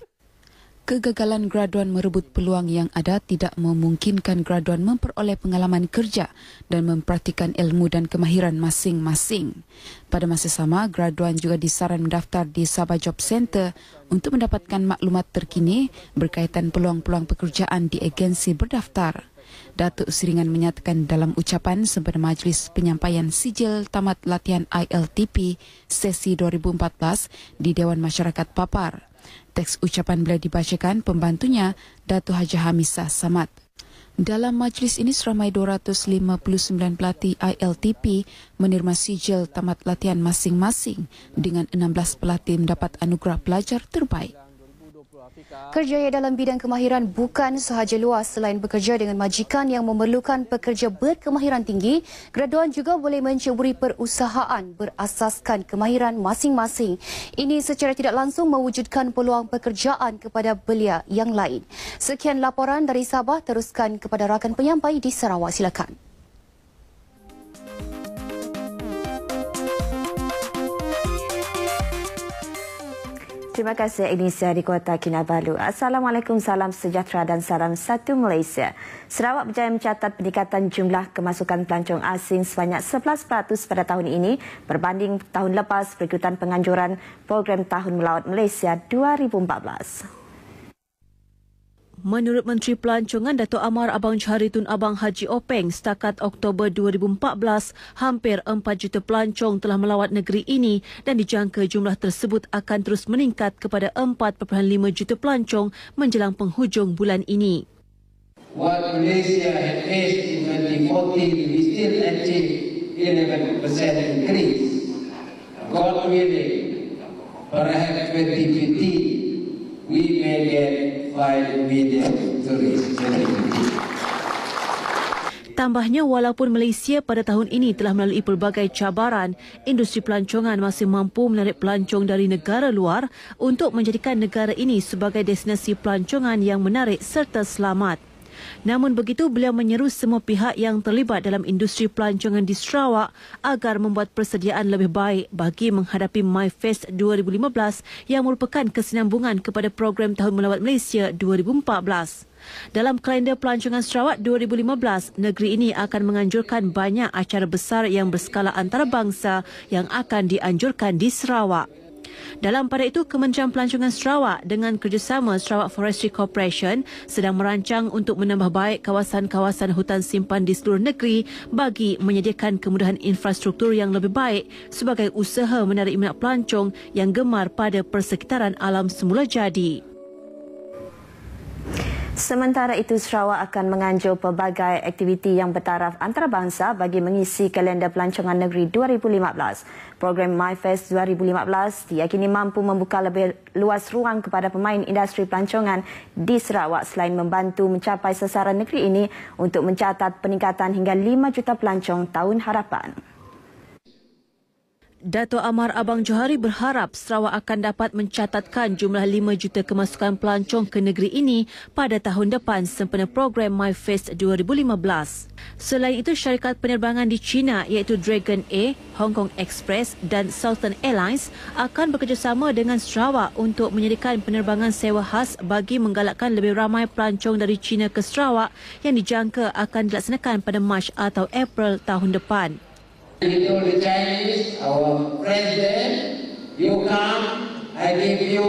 Kegagalan graduan merebut peluang yang ada tidak memungkinkan graduan memperoleh pengalaman kerja dan mempraktikkan ilmu dan kemahiran masing-masing. Pada masa sama, graduan juga disaran mendaftar di Sabah Job Center untuk mendapatkan maklumat terkini berkaitan peluang-peluang pekerjaan di agensi berdaftar. Datuk Siringan menyatakan dalam ucapan sempena Majlis Penyampaian Sijil Tamat Latihan ILTP sesi 2014 di Dewan Masyarakat Papar. Teks ucapan beliau dibacakan pembantunya, Datuk Hajah Hamisah Samad. Dalam majlis ini seramai 259 pelatih ILTP menerima sijil tamat latihan masing-masing dengan 16 pelatih mendapat anugerah pelajar terbaik. Kerjaya dalam bidang kemahiran bukan sahaja luas. Selain bekerja dengan majikan yang memerlukan pekerja berkemahiran tinggi, graduan juga boleh menceburi perusahaan berasaskan kemahiran masing-masing. Ini secara tidak langsung mewujudkan peluang pekerjaan kepada belia yang lain. Sekian laporan dari Sabah, teruskan kepada rakan penyampai di Sarawak. Silakan. Terima kasih Indonesia di Kota Kinabalu. Assalamualaikum, salam sejahtera dan salam satu Malaysia. Sarawak berjaya mencatat peningkatan jumlah kemasukan pelancong asing sebanyak 11% pada tahun ini berbanding tahun lepas berikutan penganjuran program Tahun Melawat Malaysia 2014. Menurut Menteri Pelancongan Dato' Amar Abang Johari Tun Abang Haji Openg, setakat Oktober 2014, hampir 4 juta pelancong telah melawat negeri ini dan dijangka jumlah tersebut akan terus meningkat kepada 4.5 juta pelancong menjelang penghujung bulan ini. What Malaysia had faced in 2014, we still achieve 11% increase. God willing, perhaps 2015, we may get 5 million tourists. Tambahnya, walaupun Malaysia pada tahun ini telah melalui pelbagai cabaran, industri pelancongan masih mampu menarik pelancong dari negara luar untuk menjadikan negara ini sebagai destinasi pelancongan yang menarik serta selamat. Namun begitu, beliau menyeru semua pihak yang terlibat dalam industri pelancongan di Sarawak agar membuat persediaan lebih baik bagi menghadapi MyFest 2015 yang merupakan kesinambungan kepada program Tahun Melawat Malaysia 2014. Dalam kalender pelancongan Sarawak 2015, negeri ini akan menganjurkan banyak acara besar yang berskala antarabangsa yang akan dianjurkan di Sarawak. Dalam pada itu, Kementerian Pelancongan Sarawak dengan kerjasama Sarawak Forestry Corporation sedang merancang untuk menambah baik kawasan-kawasan hutan simpan di seluruh negeri bagi menyediakan kemudahan infrastruktur yang lebih baik sebagai usaha menarik minat pelancong yang gemar pada persekitaran alam semula jadi. Sementara itu, Sarawak akan menganjur pelbagai aktiviti yang bertaraf antarabangsa bagi mengisi kalender pelancongan negeri 2015. Program MyFest 2015 diyakini mampu membuka lebih luas ruang kepada pemain industri pelancongan di Sarawak selain membantu mencapai sasaran negeri ini untuk mencatat peningkatan hingga 5 juta pelancong tahun harapan. Dato' Amar Abang Johari berharap Sarawak akan dapat mencatatkan jumlah 5 juta kemasukan pelancong ke negeri ini pada tahun depan sempena program MyFest 2015. Selain itu, syarikat penerbangan di China iaitu Dragon Air, Hong Kong Express dan Southern Airlines akan bekerjasama dengan Sarawak untuk menyediakan penerbangan sewa khas bagi menggalakkan lebih ramai pelancong dari China ke Sarawak yang dijangka akan dilaksanakan pada Mac atau April tahun depan. He told the Chinese, our friends there, you come, I give you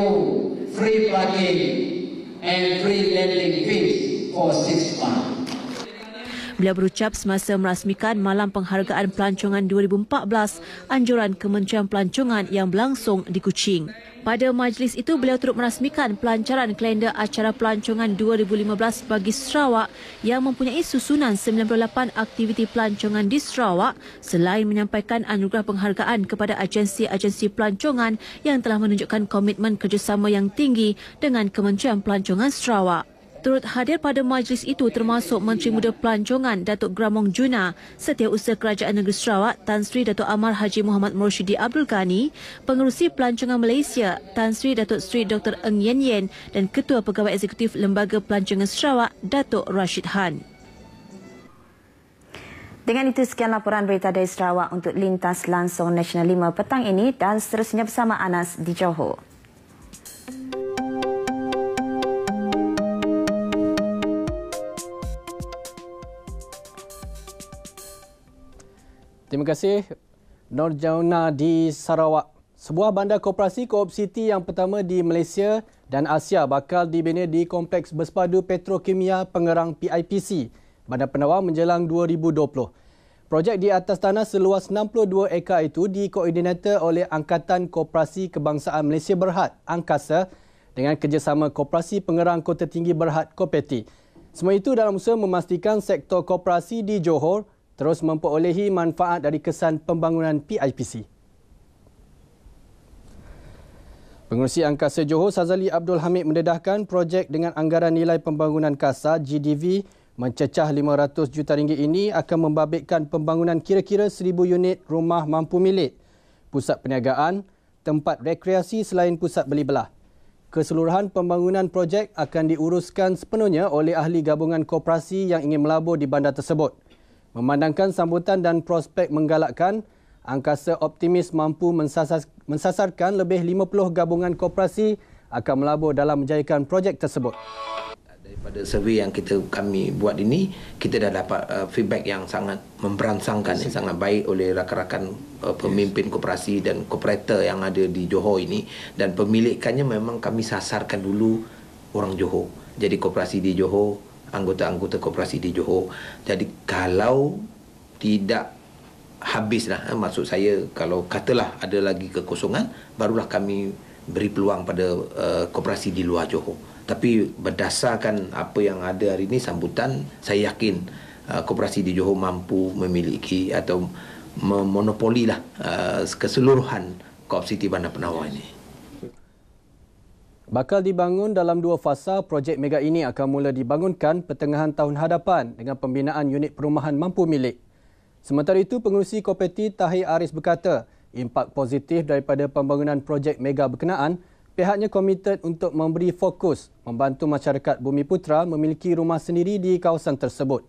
free parking and free landing fees for 6 months. Beliau berucap semasa merasmikan Malam Penghargaan Pelancongan 2014 anjuran Kementerian Pelancongan yang berlangsung di Kuching. Pada majlis itu, beliau turut merasmikan pelancaran kalender acara pelancongan 2015 bagi Sarawak yang mempunyai susunan 98 aktiviti pelancongan di Sarawak selain menyampaikan anugerah penghargaan kepada agensi-agensi pelancongan yang telah menunjukkan komitmen kerjasama yang tinggi dengan Kementerian Pelancongan Sarawak. Turut hadir pada majlis itu termasuk Menteri Muda Pelancongan Datuk Gramong Juna, Setiausaha Kerajaan Negeri Sarawak Tan Sri Datuk Amar Haji Muhammad Mursyidi Abdul Ghani, Pengerusi Pelancongan Malaysia Tan Sri Datuk Sri Dr. Ng Yen Yen dan Ketua Pegawai Eksekutif Lembaga Pelancongan Sarawak Datuk Rashid Han. Dengan itu sekian laporan berita dari Sarawak untuk Lintas Langsung Nasional 5 petang ini dan seterusnya bersama Anas di Johor. Terima kasih Nur Jauna di Sarawak. Sebuah bandar koperasi Co-op City yang pertama di Malaysia dan Asia bakal dibina di Kompleks Bersepadu Petrokimia Pengerang PIPC, Bandar Penawar menjelang 2020. Projek di atas tanah seluas 62 ekar itu dikoordinator oleh Angkatan Koperasi Kebangsaan Malaysia Berhad, Angkasa, dengan kerjasama Koperasi Pengerang Kota Tinggi Berhad, Kopeti. Semua itu dalam usaha memastikan sektor koperasi di Johor terus memperolehi manfaat dari kesan pembangunan PIPC. Pengerusi Angkasa Johor Sazali Abdul Hamid mendedahkan projek dengan anggaran nilai pembangunan kasar GDV mencecah RM500 juta ini akan membabitkan pembangunan kira-kira 1,000 unit rumah mampu milik, pusat perniagaan, tempat rekreasi selain pusat beli belah. Keseluruhan pembangunan projek akan diuruskan sepenuhnya oleh ahli gabungan koperasi yang ingin melabur di bandar tersebut. Memandangkan sambutan dan prospek menggalakkan, Angkasa optimis mampu mensasarkan lebih 50 gabungan koperasi akan melabur dalam menjayakan projek tersebut. Daripada survey yang kami buat ini, kita dah dapat feedback yang sangat memberangsangkan, sangat baik oleh rakan-rakan pemimpin koperasi dan kooperator yang ada di Johor ini, dan pemilikannya memang kami sasarkan dulu orang Johor. Jadi koperasi di Johor, anggota-anggota koperasi di Johor. Jadi kalau tidak habislah, maksud saya kalau katalah ada lagi kekosongan, barulah kami beri peluang pada koperasi di luar Johor. Tapi berdasarkan apa yang ada hari ini sambutan, saya yakin koperasi di Johor mampu memiliki atau memonopolilah keseluruhan Co-op City Bandar Penawar ini. Bakal dibangun dalam 2 fasa, projek mega ini akan mula dibangunkan pertengahan tahun hadapan dengan pembinaan unit perumahan mampu milik. Sementara itu, Pengerusi Kopeti Tahir Aris berkata, impak positif daripada pembangunan projek mega berkenaan, pihaknya komited untuk memberi fokus membantu masyarakat Bumiputera memiliki rumah sendiri di kawasan tersebut.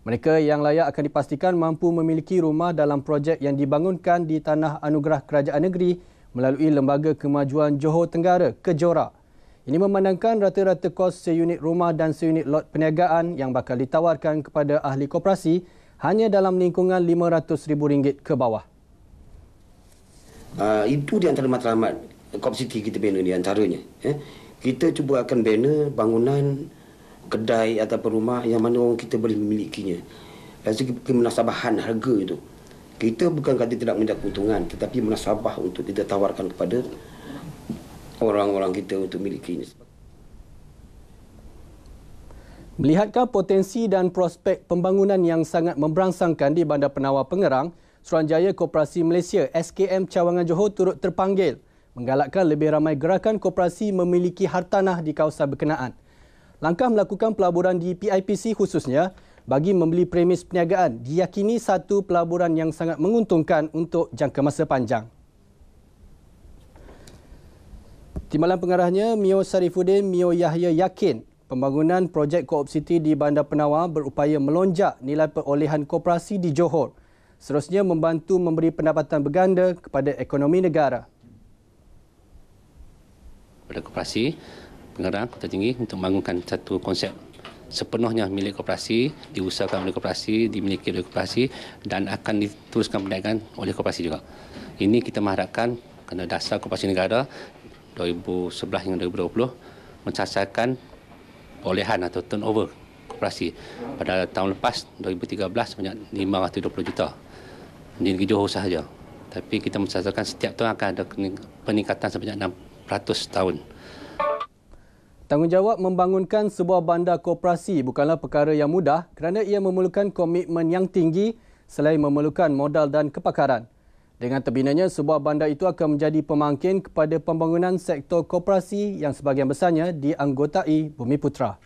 Mereka yang layak akan dipastikan mampu memiliki rumah dalam projek yang dibangunkan di Tanah Anugerah Kerajaan Negeri melalui Lembaga Kemajuan Johor Tenggara, Kejora. Ini memandangkan rata-rata kos seunit rumah dan seunit lot perniagaan yang bakal ditawarkan kepada ahli koperasi hanya dalam lingkungan RM500,000 ke bawah. Itu di antara matlamat Co-op City kita bina di antaranya. Kita cuba akan bina bangunan kedai ataupun rumah yang mana orang kita boleh memilikinya. Dari segi kemunasabahan harga itu, kita bukan kata tidak mendapat keuntungan, tetapi munasabah untuk kita tawarkan kepada orang-orang kita untuk milikinya. Melihatkan potensi dan prospek pembangunan yang sangat memberangsangkan di Bandar Penawar Pengerang, Suruhanjaya Koperasi Malaysia SKM Cawangan Johor turut terpanggil menggalakkan lebih ramai gerakan koperasi memiliki hartanah di kawasan berkenaan. Langkah melakukan pelaburan di PIPC khususnya bagi membeli premis perniagaan diyakini satu pelaburan yang sangat menguntungkan untuk jangka masa panjang. Timbalan pengarahnya Mio Sarifuddin Mio Yahya yakin pembangunan projek Co-op City di Bandar Penawar berupaya melonjak nilai perolehan koperasi di Johor, seterusnya membantu memberi pendapatan berganda kepada ekonomi negara. Pada koperasi Pengerang Kota Tinggi untuk membangunkan satu konsep sepenuhnya milik koperasi, diusahakan oleh koperasi, dimiliki oleh koperasi dan akan diteruskan perniagaan oleh koperasi juga. Ini kita mengharapkan kerana dasar koperasi negara 2011 hingga 2020 mencasarkan perolehan atau turnover koperasi. Pada tahun lepas 2013 sebanyak 520 juta di negeri Johor sahaja. Tapi kita mencasarkan setiap tahun akan ada peningkatan sebanyak 600 tahun. Tanggungjawab membangunkan sebuah bandar koperasi bukanlah perkara yang mudah kerana ia memerlukan komitmen yang tinggi selain memerlukan modal dan kepakaran. Dengan terbinanya, sebuah bandar itu akan menjadi pemangkin kepada pembangunan sektor koperasi yang sebahagian besarnya dianggotai Bumiputera.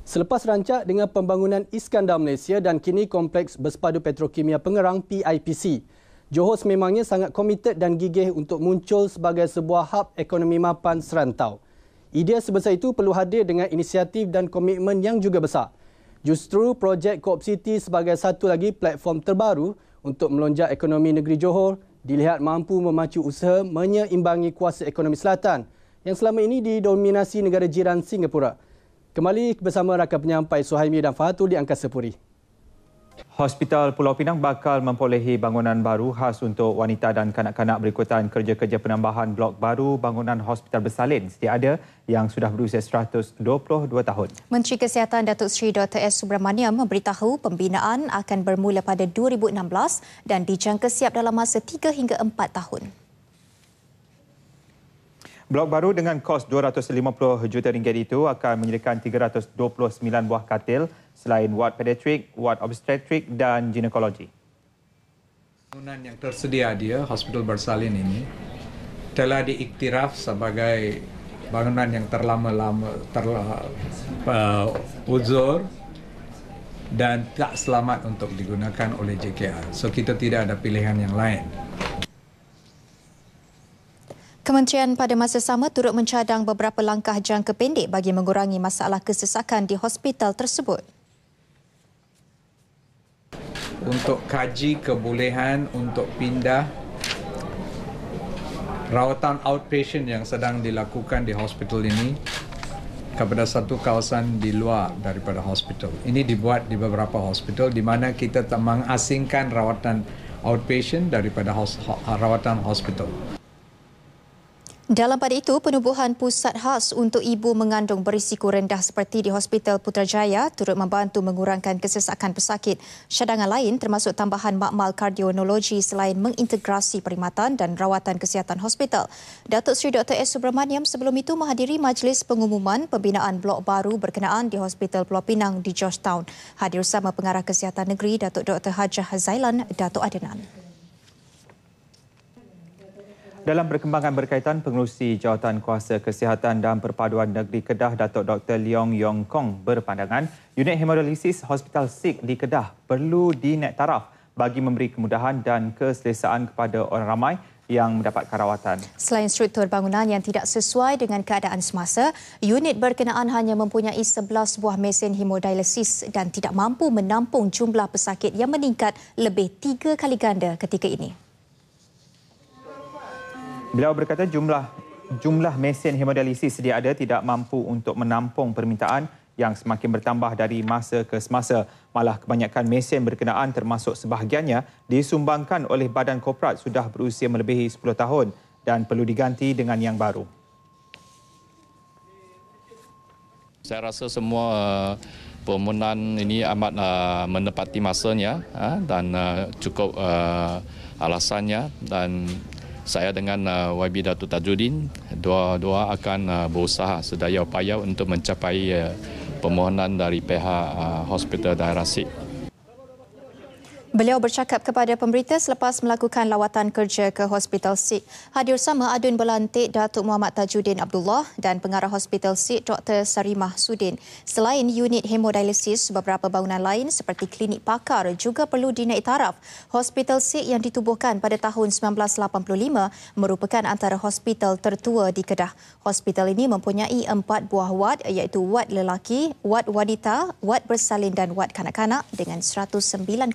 Selepas rancak dengan pembangunan Iskandar Malaysia dan kini Kompleks Bersepadu Petrokimia Pengerang PIPC, Johor sememangnya sangat komited dan gigih untuk muncul sebagai sebuah hub ekonomi mapan serantau. Idea sebesar itu perlu hadir dengan inisiatif dan komitmen yang juga besar. Justru projek Co-op City sebagai satu lagi platform terbaru untuk melonjak ekonomi negeri Johor dilihat mampu memacu usaha menyeimbangi kuasa ekonomi selatan yang selama ini didominasi negara jiran Singapura. Kembali bersama rakan penyampai Suhaimi dan Fahatul di Angkasa Puri. Hospital Pulau Pinang bakal memperolehi bangunan baru khas untuk wanita dan kanak-kanak berikutan kerja-kerja penambahan blok baru bangunan Hospital Bersalin sedia ada yang sudah berusia 122 tahun. Menteri Kesihatan Datuk Seri Dr. S. Subramaniam memberitahu pembinaan akan bermula pada 2016 dan dijangka siap dalam masa 3 hingga 4 tahun. Blok baru dengan kos RM250 juta itu akan menyediakan 329 buah katil selain ward pediatrik, ward obstetrik dan ginekologi. Bangunan yang tersedia dia, Hospital Bersalin ini, telah diiktiraf sebagai bangunan yang uzur dan tak selamat untuk digunakan oleh JKR. So kita tidak ada pilihan yang lain. Kementerian pada masa sama turut mencadang beberapa langkah jangka pendek bagi mengurangi masalah kesesakan di hospital tersebut. Untuk kaji kebolehan untuk pindah rawatan outpatient yang sedang dilakukan di hospital ini kepada satu kawasan di luar daripada hospital. Ini dibuat di beberapa hospital di mana kita mengasingkan rawatan outpatient daripada rawatan hospital. Dalam pada itu, penubuhan pusat khas untuk ibu mengandung berisiko rendah seperti di Hospital Putrajaya turut membantu mengurangkan kesesakan pesakit. Cadangan lain termasuk tambahan makmal kardionologi selain mengintegrasi perkhidmatan dan rawatan kesihatan hospital. Datuk Seri Dr. S. Subramaniam sebelum itu menghadiri majlis pengumuman pembinaan blok baru berkenaan di Hospital Pulau Pinang di Georgetown. Hadir bersama Pengarah Kesihatan Negeri Datuk Dr. Hajah Zailan, Datuk Adenan. Dalam perkembangan berkaitan, Pengerusi Jawatan Kuasa Kesihatan dan Perpaduan Negeri Kedah, Datuk Dr. Leong Yong Kong berpandangan unit hemodialisis Hospital SIG di Kedah perlu dinaik taraf bagi memberi kemudahan dan keselesaan kepada orang ramai yang mendapatkan rawatan. Selain struktur bangunan yang tidak sesuai dengan keadaan semasa, unit berkenaan hanya mempunyai 11 buah mesin hemodialisis dan tidak mampu menampung jumlah pesakit yang meningkat lebih 3 kali ganda ketika ini. Beliau berkata jumlah mesin hemodialisis sedia ada tidak mampu untuk menampung permintaan yang semakin bertambah dari masa ke semasa. Malah kebanyakan mesin berkenaan termasuk sebahagiannya disumbangkan oleh badan korporat sudah berusia melebihi 10 tahun dan perlu diganti dengan yang baru. Saya rasa semua permohonan ini amat menepati masanya dan cukup alasannya, dan saya dengan YB Datuk Tajudin dua-dua akan berusaha sedaya upaya untuk mencapai permohonan dari pihak Hospital Daerah SIG. Beliau bercakap kepada pemberita selepas melakukan lawatan kerja ke Hospital SIG. Hadir sama Adun Berlantik Datuk Muhammad Tajudin Abdullah dan Pengarah Hospital SIG Dr. Sarimah Sudin. Selain unit hemodialisis, beberapa bangunan lain seperti klinik pakar juga perlu dinaik taraf. Hospital SIG yang ditubuhkan pada tahun 1985 merupakan antara hospital tertua di Kedah. Hospital ini mempunyai 4 buah ward iaitu ward lelaki, ward wanita, ward bersalin dan ward kanak-kanak dengan 109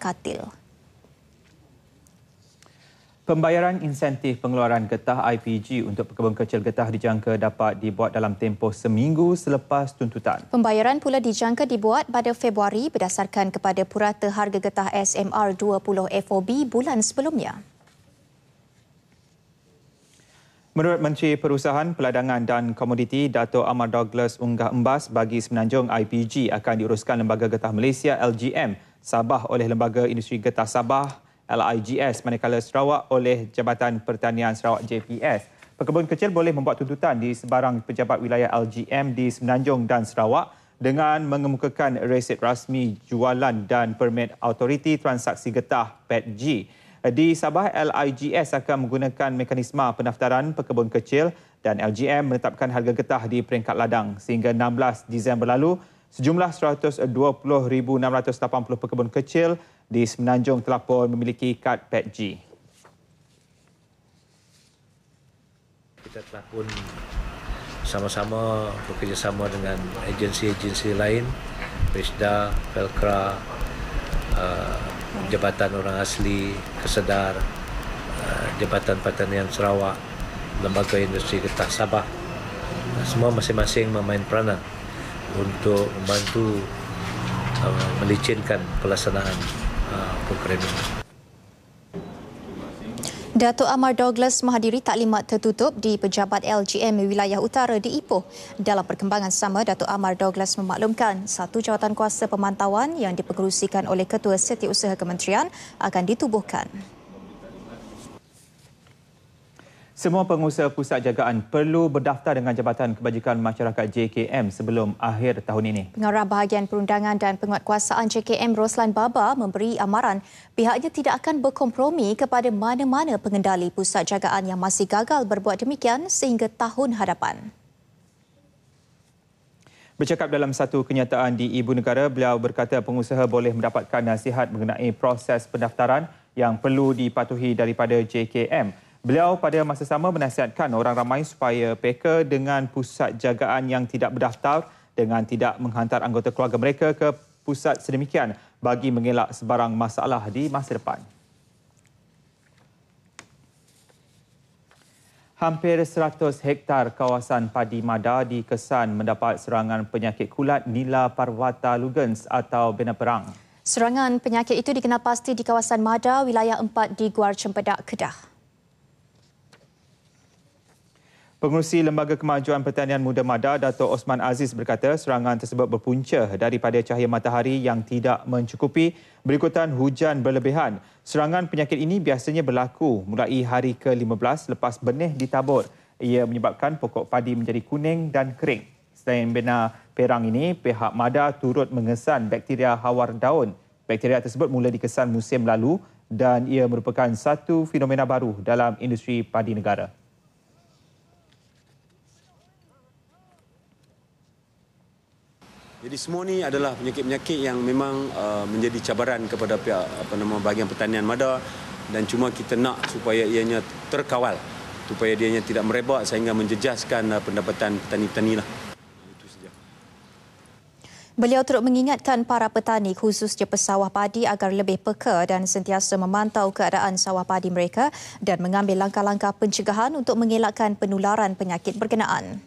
katil. Pembayaran insentif pengeluaran getah IPG untuk pekebun kecil getah dijangka dapat dibuat dalam tempoh seminggu selepas tuntutan. Pembayaran pula dijangka dibuat pada Februari berdasarkan kepada purata harga getah SMR 20 FOB bulan sebelumnya. Menurut Menteri Perusahaan, Peladangan dan Komoditi, Dato' Amar Douglas unggah embas bagi Semenanjung IPG akan diuruskan Lembaga Getah Malaysia LGM Sabah oleh Lembaga Industri Getah Sabah LIGS, manakala Sarawak oleh Jabatan Pertanian Sarawak JPS. Pekebun kecil boleh membuat tuntutan di sebarang pejabat wilayah LGM di Semenanjung dan Sarawak dengan mengemukakan resit rasmi jualan dan permit Autoriti Transaksi Getah PETG. Di Sabah, LIGS akan menggunakan mekanisme pendaftaran pekebun kecil dan LGM menetapkan harga getah di peringkat ladang. Sehingga 16 Disember lalu, sejumlah 120,680 pekebun kecil di Semenanjung telah pun memiliki kad PETG. Kita telah pun sama-sama bekerjasama dengan agensi-agensi lain, Pesda, Felkra, Jabatan Orang Asli, Kesedar, Jabatan Pertanian Sarawak, Lembaga Industri Getah Sabah. Semua masing-masing memain peranan untuk membantu melicinkan pelaksanaan program ini. Dato' Amar Douglas menghadiri taklimat tertutup di Pejabat LGM Wilayah Utara di Ipoh. Dalam perkembangan sama, Dato' Amar Douglas memaklumkan satu jawatan kuasa pemantauan yang dipengerusikan oleh Ketua Setiausaha Kementerian akan ditubuhkan. Semua pengusaha pusat jagaan perlu berdaftar dengan Jabatan Kebajikan Masyarakat JKM sebelum akhir tahun ini. Pengarah Bahagian Perundangan dan Penguatkuasaan JKM Roslan Baba memberi amaran pihaknya tidak akan berkompromi kepada mana-mana pengendali pusat jagaan yang masih gagal berbuat demikian sehingga tahun hadapan. Bercakap dalam satu kenyataan di Ibu Negara, beliau berkata pengusaha boleh mendapatkan nasihat mengenai proses pendaftaran yang perlu dipatuhi daripada JKM. Beliau pada masa sama menasihatkan orang ramai supaya peka dengan pusat jagaan yang tidak berdaftar dengan tidak menghantar anggota keluarga mereka ke pusat sedemikian bagi mengelak sebarang masalah di masa depan. Hampir 100 hektar kawasan padi Mada di Kesan mendapat serangan penyakit kulat Nila Parvata Lugens atau bena perang. Serangan penyakit itu dikenal pasti di kawasan Mada, wilayah 4 di Guar Cempedak, Kedah. Pengerusi Lembaga Kemajuan Pertanian Muda Mada, Dato' Osman Aziz berkata serangan tersebut berpunca daripada cahaya matahari yang tidak mencukupi berikutan hujan berlebihan. Serangan penyakit ini biasanya berlaku mulai hari ke-15 lepas benih ditabur. Ia menyebabkan pokok padi menjadi kuning dan kering. Selain bena perang ini, pihak Mada turut mengesan bakteria hawar daun. Bakteria tersebut mula dikesan musim lalu dan ia merupakan satu fenomena baru dalam industri padi negara. Jadi semua ni adalah penyakit-penyakit yang memang menjadi cabaran kepada pihak bahagian pertanian Mada dan cuma kita nak supaya ianya terkawal supaya ianya tidak merebak sehingga menjejaskan pendapatan petani-petani lah. Itu saja. Beliau turut mengingatkan para petani khususnya pesawah padi agar lebih peka dan sentiasa memantau keadaan sawah padi mereka dan mengambil langkah-langkah pencegahan untuk mengelakkan penularan penyakit berkenaan.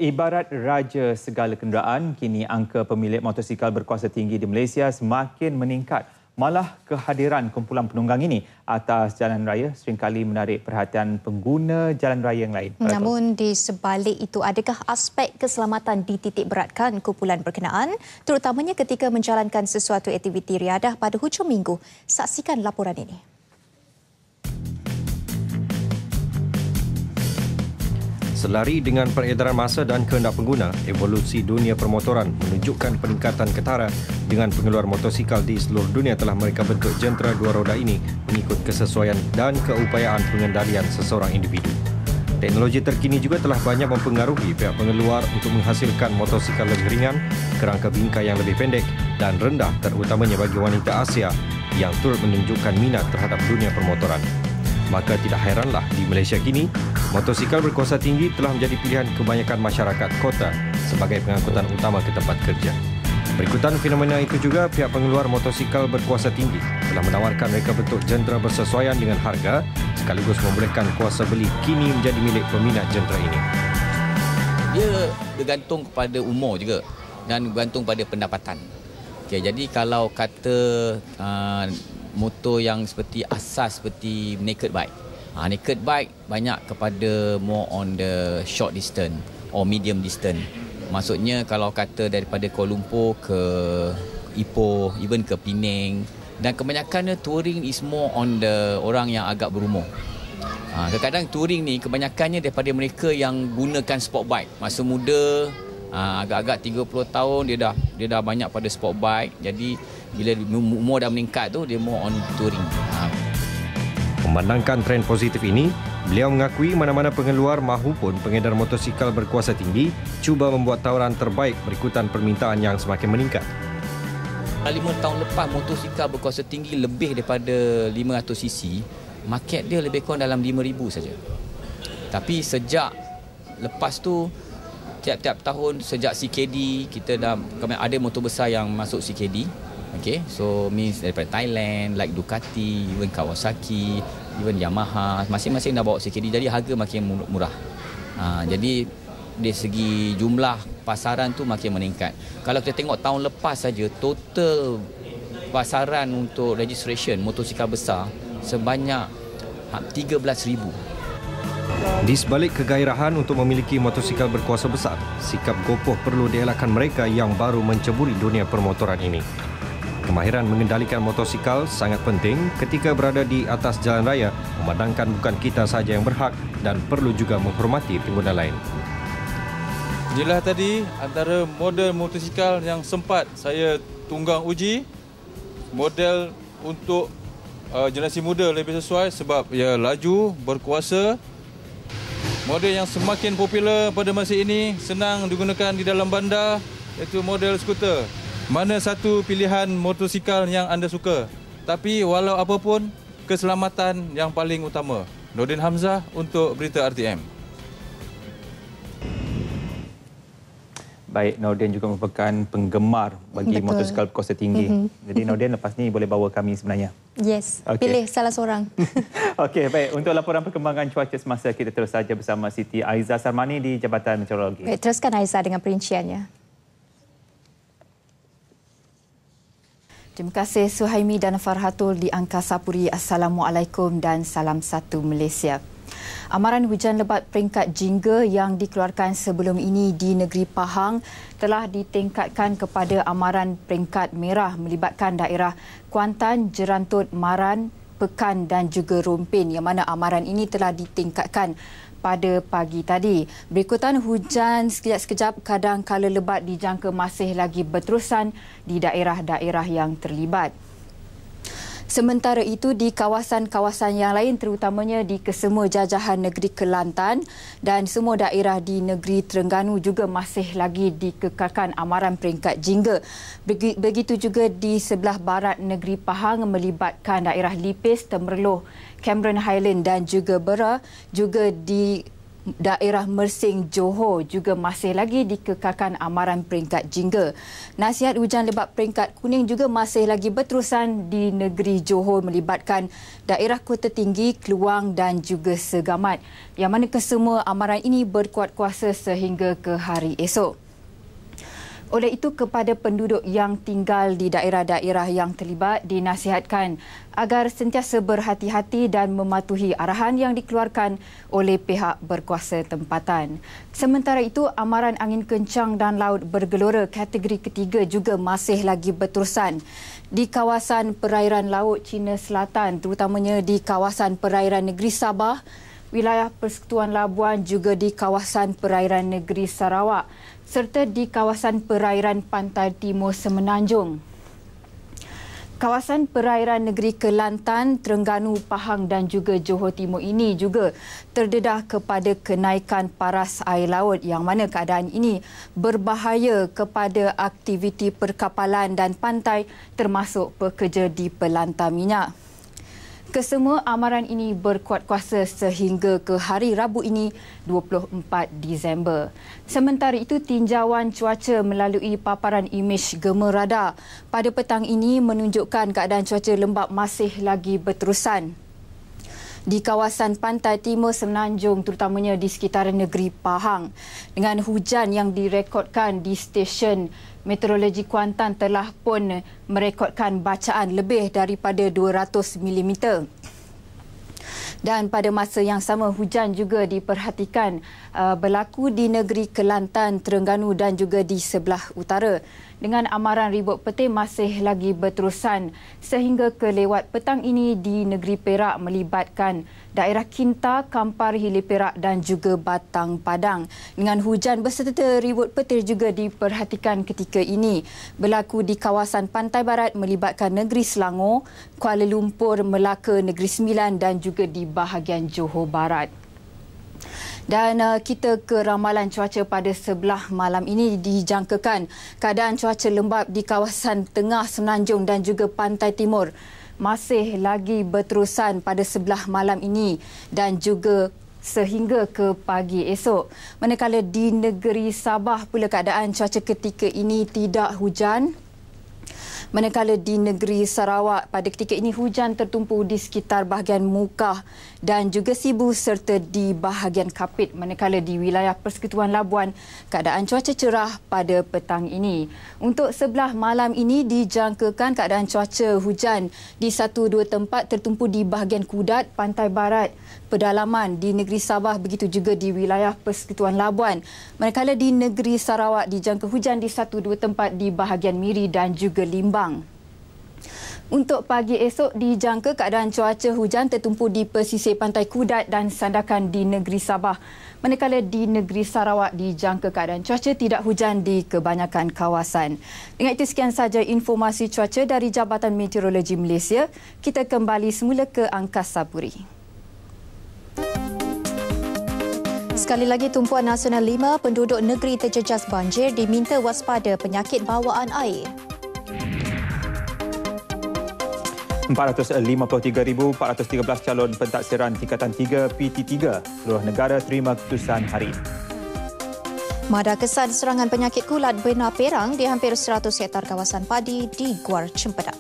Ibarat raja segala kenderaan, kini angka pemilik motosikal berkuasa tinggi di Malaysia semakin meningkat. Malah kehadiran kumpulan penunggang ini atas jalan raya seringkali menarik perhatian pengguna jalan raya yang lain. Namun di sebalik itu, adakah aspek keselamatan dititik beratkan kumpulan berkenaan, terutamanya ketika menjalankan sesuatu aktiviti riadah pada hujung minggu? Saksikan laporan ini. Selari dengan peredaran masa dan kehendak pengguna, evolusi dunia permotoran menunjukkan peningkatan ketara dengan pengeluar motosikal di seluruh dunia telah mereka bentuk jentera dua roda ini mengikut kesesuaian dan keupayaan pengendalian seseorang individu. Teknologi terkini juga telah banyak mempengaruhi pihak pengeluar untuk menghasilkan motosikal lebih ringan, kerangka bingkai yang lebih pendek dan rendah terutamanya bagi wanita Asia yang turut menunjukkan minat terhadap dunia permotoran. Maka tidak heranlah di Malaysia kini, motosikal berkuasa tinggi telah menjadi pilihan kebanyakan masyarakat kota sebagai pengangkutan utama ke tempat kerja. Berikutan fenomena itu juga, pihak pengeluar motosikal berkuasa tinggi telah menawarkan reka bentuk jentera bersesuaian dengan harga sekaligus membolehkan kuasa beli kini menjadi milik peminat jentera ini. Dia bergantung kepada umur juga dan bergantung pada pendapatan. Okay, jadi kalau kata motor yang seperti asas seperti naked bike. Naked bike banyak kepada more on the short distance or medium distance. Maksudnya kalau kata daripada Kuala Lumpur ke Ipoh, even ke Penang, dan kebanyakannya touring is more on the orang yang agak berumur. Kadang-kadang touring ni kebanyakannya daripada mereka yang gunakan sport bike. Masa muda, agak-agak 30 tahun dia dah banyak pada sport bike. Jadi bila umur dah meningkat tu dia more on touring. Memandangkan tren positif ini, beliau mengakui mana-mana pengeluar mahupun pengedar motosikal berkuasa tinggi cuba membuat tawaran terbaik berikutan permintaan yang semakin meningkat. 5 tahun lepas motosikal berkuasa tinggi lebih daripada 500cc, market dia lebih kurang dalam 5,000 saja. Tapi sejak lepas tu tiap-tiap tahun sejak CKD kita dah ada motor besar yang masuk CKD. Okay, so means daripada Thailand, like Ducati, even Kawasaki, even Yamaha, masing-masing dah bawa CKD, jadi harga makin murah. Jadi dari segi jumlah pasaran tu makin meningkat. Kalau kita tengok tahun lepas saja, total pasaran untuk registration motosikal besar sebanyak 13,000. Di sebalik kegairahan untuk memiliki motosikal berkuasa besar, sikap gopoh perlu dielakkan mereka yang baru menceburi dunia permotoran ini. Kemahiran mengendalikan motosikal sangat penting ketika berada di atas jalan raya, memandangkan bukan kita sahaja yang berhak dan perlu juga menghormati pengguna lain. Inilah tadi antara model motosikal yang sempat saya tunggang uji. Model untuk generasi muda lebih sesuai sebab ia laju, berkuasa. Model yang semakin popular pada masa ini, senang digunakan di dalam bandar, iaitu model skuter. Mana satu pilihan motosikal yang anda suka? Tapi walau apapun, keselamatan yang paling utama. Nordin Hamzah untuk Berita RTM. Baik, Nordin juga merupakan penggemar bagi motosikal berkuasa tinggi. Jadi Nordin lepas ni boleh bawa kami sebenarnya. Yes, pilih salah seorang. Okey, baik. Untuk laporan perkembangan cuaca semasa, kita terus saja bersama Siti Aiza Sarmani di Jabatan Meteorologi. Baik, teruskan Aiza dengan perinciannya. Terima kasih Suhaimi dan Farhatul di Angkasa Puri. Assalamualaikum dan salam satu Malaysia. Amaran hujan lebat peringkat jingga yang dikeluarkan sebelum ini di negeri Pahang telah ditingkatkan kepada amaran peringkat merah melibatkan daerah Kuantan, Jerantut, Maran, Pekan dan juga Rompin, yang mana amaran ini telah ditingkatkan pada pagi tadi. Berikutan hujan sekejap-sekejap kadang kala lebat dijangka masih lagi berterusan di daerah-daerah yang terlibat. Sementara itu, di kawasan-kawasan yang lain terutamanya di kesemua jajahan negeri Kelantan dan semua daerah di negeri Terengganu juga masih lagi dikekalkan amaran peringkat jingga. Begitu juga di sebelah barat negeri Pahang melibatkan daerah Lipis, Temerloh, Cameron Highland dan juga Bera, juga di daerah Mersing, Johor juga masih lagi dikekalkan amaran peringkat jingga. Nasihat hujan lebat peringkat kuning juga masih lagi berterusan di negeri Johor melibatkan daerah Kota Tinggi, Kluang dan juga Segamat, yang mana kesemua amaran ini berkuat kuasa sehingga ke hari esok. Oleh itu, kepada penduduk yang tinggal di daerah-daerah yang terlibat dinasihatkan agar sentiasa berhati-hati dan mematuhi arahan yang dikeluarkan oleh pihak berkuasa tempatan. Sementara itu, amaran angin kencang dan laut bergelora kategori ketiga juga masih lagi berterusan di kawasan perairan laut Cina Selatan, terutamanya di kawasan perairan negeri Sabah, wilayah Persekutuan Labuan, juga di kawasan perairan negeri Sarawak serta di kawasan perairan pantai timur Semenanjung. Kawasan perairan negeri Kelantan, Terengganu, Pahang dan juga Johor Timur ini juga terdedah kepada kenaikan paras air laut, yang mana keadaan ini berbahaya kepada aktiviti perkapalan dan pantai termasuk pekerja di pelantar minyak. Kesemua amaran ini berkuat kuasa sehingga ke hari Rabu ini 24 Disember. Sementara itu, tinjauan cuaca melalui paparan imej Gema radar pada petang ini menunjukkan keadaan cuaca lembap masih lagi berterusan di kawasan pantai timur Semenanjung, terutamanya di sekitaran negeri Pahang. Dengan hujan yang direkodkan di stesen meteorologi Kuantan telah pun merekodkan bacaan lebih daripada 200 mm. Dan pada masa yang sama, hujan juga diperhatikan berlaku di negeri Kelantan, Terengganu dan juga di sebelah utara. Dengan amaran ribut petir masih lagi berterusan sehingga ke lewat petang ini di negeri Perak melibatkan daerah Kinta, Kampar, Hilir Perak dan juga Batang Padang. Dengan hujan berserta ribut petir juga diperhatikan ketika ini berlaku di kawasan pantai barat melibatkan negeri Selangor, Kuala Lumpur, Melaka, Negeri Sembilan dan juga di bahagian Johor Barat. Dan kita ke ramalan cuaca pada sebelah malam ini. Dijangkakan keadaan cuaca lembap di kawasan tengah Semenanjung dan juga pantai timur masih lagi berterusan pada sebelah malam ini dan juga sehingga ke pagi esok. Manakala di negeri Sabah pula keadaan cuaca ketika ini tidak hujan. Manakala di negeri Sarawak pada ketika ini hujan tertumpu di sekitar bahagian Mukah dan juga Sibu serta di bahagian Kapit. Manakala di wilayah Persekutuan Labuan keadaan cuaca cerah pada petang ini. Untuk sebelah malam ini dijangkakan keadaan cuaca hujan di 1-2 tempat tertumpu di bahagian Kudat, Pantai Barat, pedalaman di negeri Sabah, begitu juga di wilayah Persekutuan Labuan. Manakala di negeri Sarawak dijangka hujan di 1-2 tempat di bahagian Miri dan juga Limbang. Untuk pagi esok dijangka keadaan cuaca hujan tertumpu di pesisir Pantai Kudat dan Sandakan di negeri Sabah. Manakala di negeri Sarawak dijangka keadaan cuaca tidak hujan di kebanyakan kawasan. Dengan itu sekian sahaja informasi cuaca dari Jabatan Meteorologi Malaysia. Kita kembali semula ke Angkasa Puri. Sekali lagi, Tumpuan Nasional 5 penduduk negeri terjejas banjir diminta waspada penyakit bawaan air. 453,413 calon pentaksiran tingkatan 3 PT3 seluruh negara terima keputusan hari ini. Mada kesan serangan penyakit kulat benar perang di hampir 100 hektar kawasan padi di Guar Cempedak.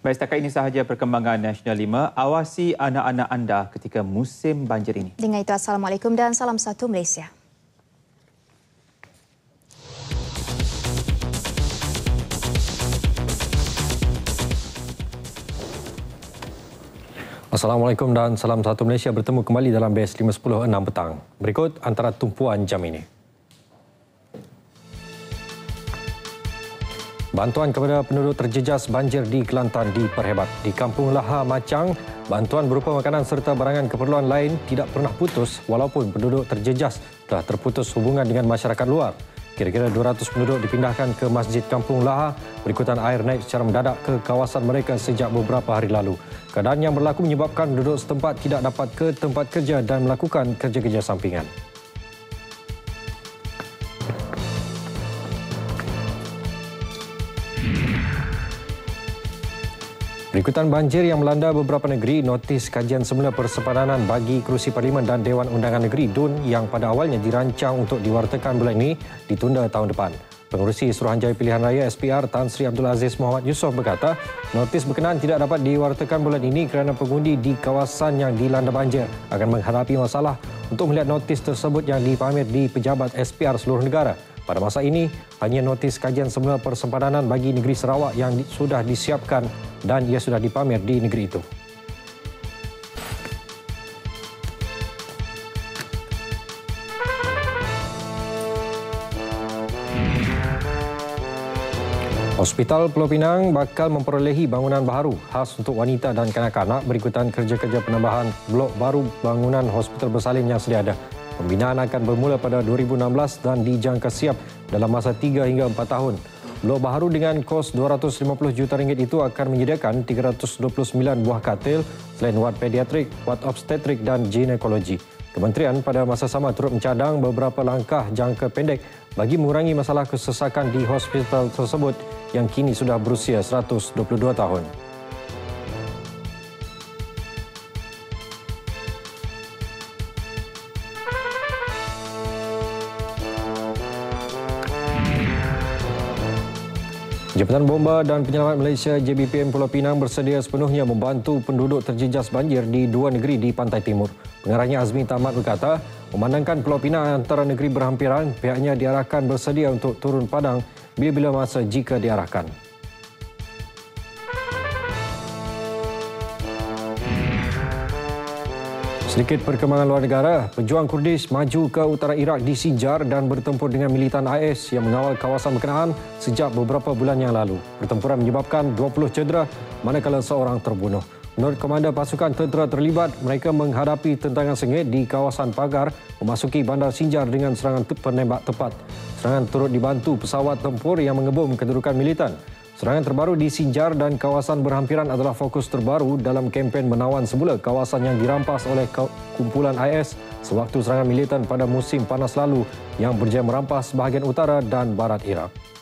Baik, setakat ini sahaja perkembangan Nasional 5. Awasi anak-anak anda ketika musim banjir ini. Dengan itu, Assalamualaikum dan salam satu Malaysia. Assalamualaikum dan salam satu Malaysia, bertemu kembali dalam BS 5.10 6 petang. Berikut antara tumpuan jam ini. Bantuan kepada penduduk terjejas banjir di Kelantan diperhebat. Di Kampung Laha Macang, bantuan berupa makanan serta barangan keperluan lain tidak pernah putus walaupun penduduk terjejas telah terputus hubungan dengan masyarakat luar. Kira-kira 200 penduduk dipindahkan ke Masjid Kampung Laha berikutan air naik secara mendadak ke kawasan mereka sejak beberapa hari lalu. Keadaan yang berlaku menyebabkan penduduk setempat tidak dapat ke tempat kerja dan melakukan kerja-kerja sampingan. Berikutan banjir yang melanda beberapa negeri, notis kajian semula persempadanan bagi kerusi Parlimen dan Dewan Undangan Negeri DUN yang pada awalnya dirancang untuk diwartakan bulan ini ditunda tahun depan. Pengerusi Suruhanjaya Pilihan Raya SPR Tan Sri Abdul Aziz Muhammad Yusof berkata, notis berkenaan tidak dapat diwartakan bulan ini kerana pengundi di kawasan yang dilanda banjir akan menghadapi masalah untuk melihat notis tersebut yang dipamer di pejabat SPR seluruh negara. Pada masa ini, hanya notis kajian semula persempadanan bagi negeri Sarawak yang sudah disiapkan dan ia sudah dipamer di negeri itu. Hospital Pulau Pinang bakal memperolehi bangunan baru khas untuk wanita dan kanak-kanak berikutan kerja-kerja penambahan blok baru bangunan hospital bersalin yang sedia ada. Pembinaan akan bermula pada 2016 dan dijangka siap dalam masa 3 hingga 4 tahun. Blok baru dengan kos RM250 juta itu akan menyediakan 329 buah katil selain wad pediatrik, wad obstetrik dan ginekologi. Kementerian pada masa sama turut mencadang beberapa langkah jangka pendek bagi mengurangi masalah kesesakan di hospital tersebut yang kini sudah berusia 122 tahun. Jabatan Bomba dan Penyelamat Malaysia JBPM Pulau Pinang bersedia sepenuhnya membantu penduduk terjejas banjir di dua negeri di pantai timur. Pengarahnya Azmi Tamat berkata, memandangkan Pulau Pinang antara negeri berhampiran, pihaknya diarahkan bersedia untuk turun padang bila-bila masa jika diarahkan. Sedikit perkembangan luar negara, pejuang Kurdis maju ke utara Iraq di Sinjar dan bertempur dengan militan IS yang mengawal kawasan berkenaan sejak beberapa bulan yang lalu. Pertempuran menyebabkan 20 cedera manakala seorang terbunuh. Menurut komander pasukan tentera terlibat, mereka menghadapi tentangan sengit di kawasan pagar memasuki bandar Sinjar dengan serangan penembak tepat. Serangan turut dibantu pesawat tempur yang mengebom kedudukan militan. Serangan terbaru di Sinjar dan kawasan berhampiran adalah fokus terbaru dalam kempen menawan semula kawasan yang dirampas oleh kumpulan IS sewaktu serangan militan pada musim panas lalu yang berjaya merampas bahagian utara dan barat Iraq.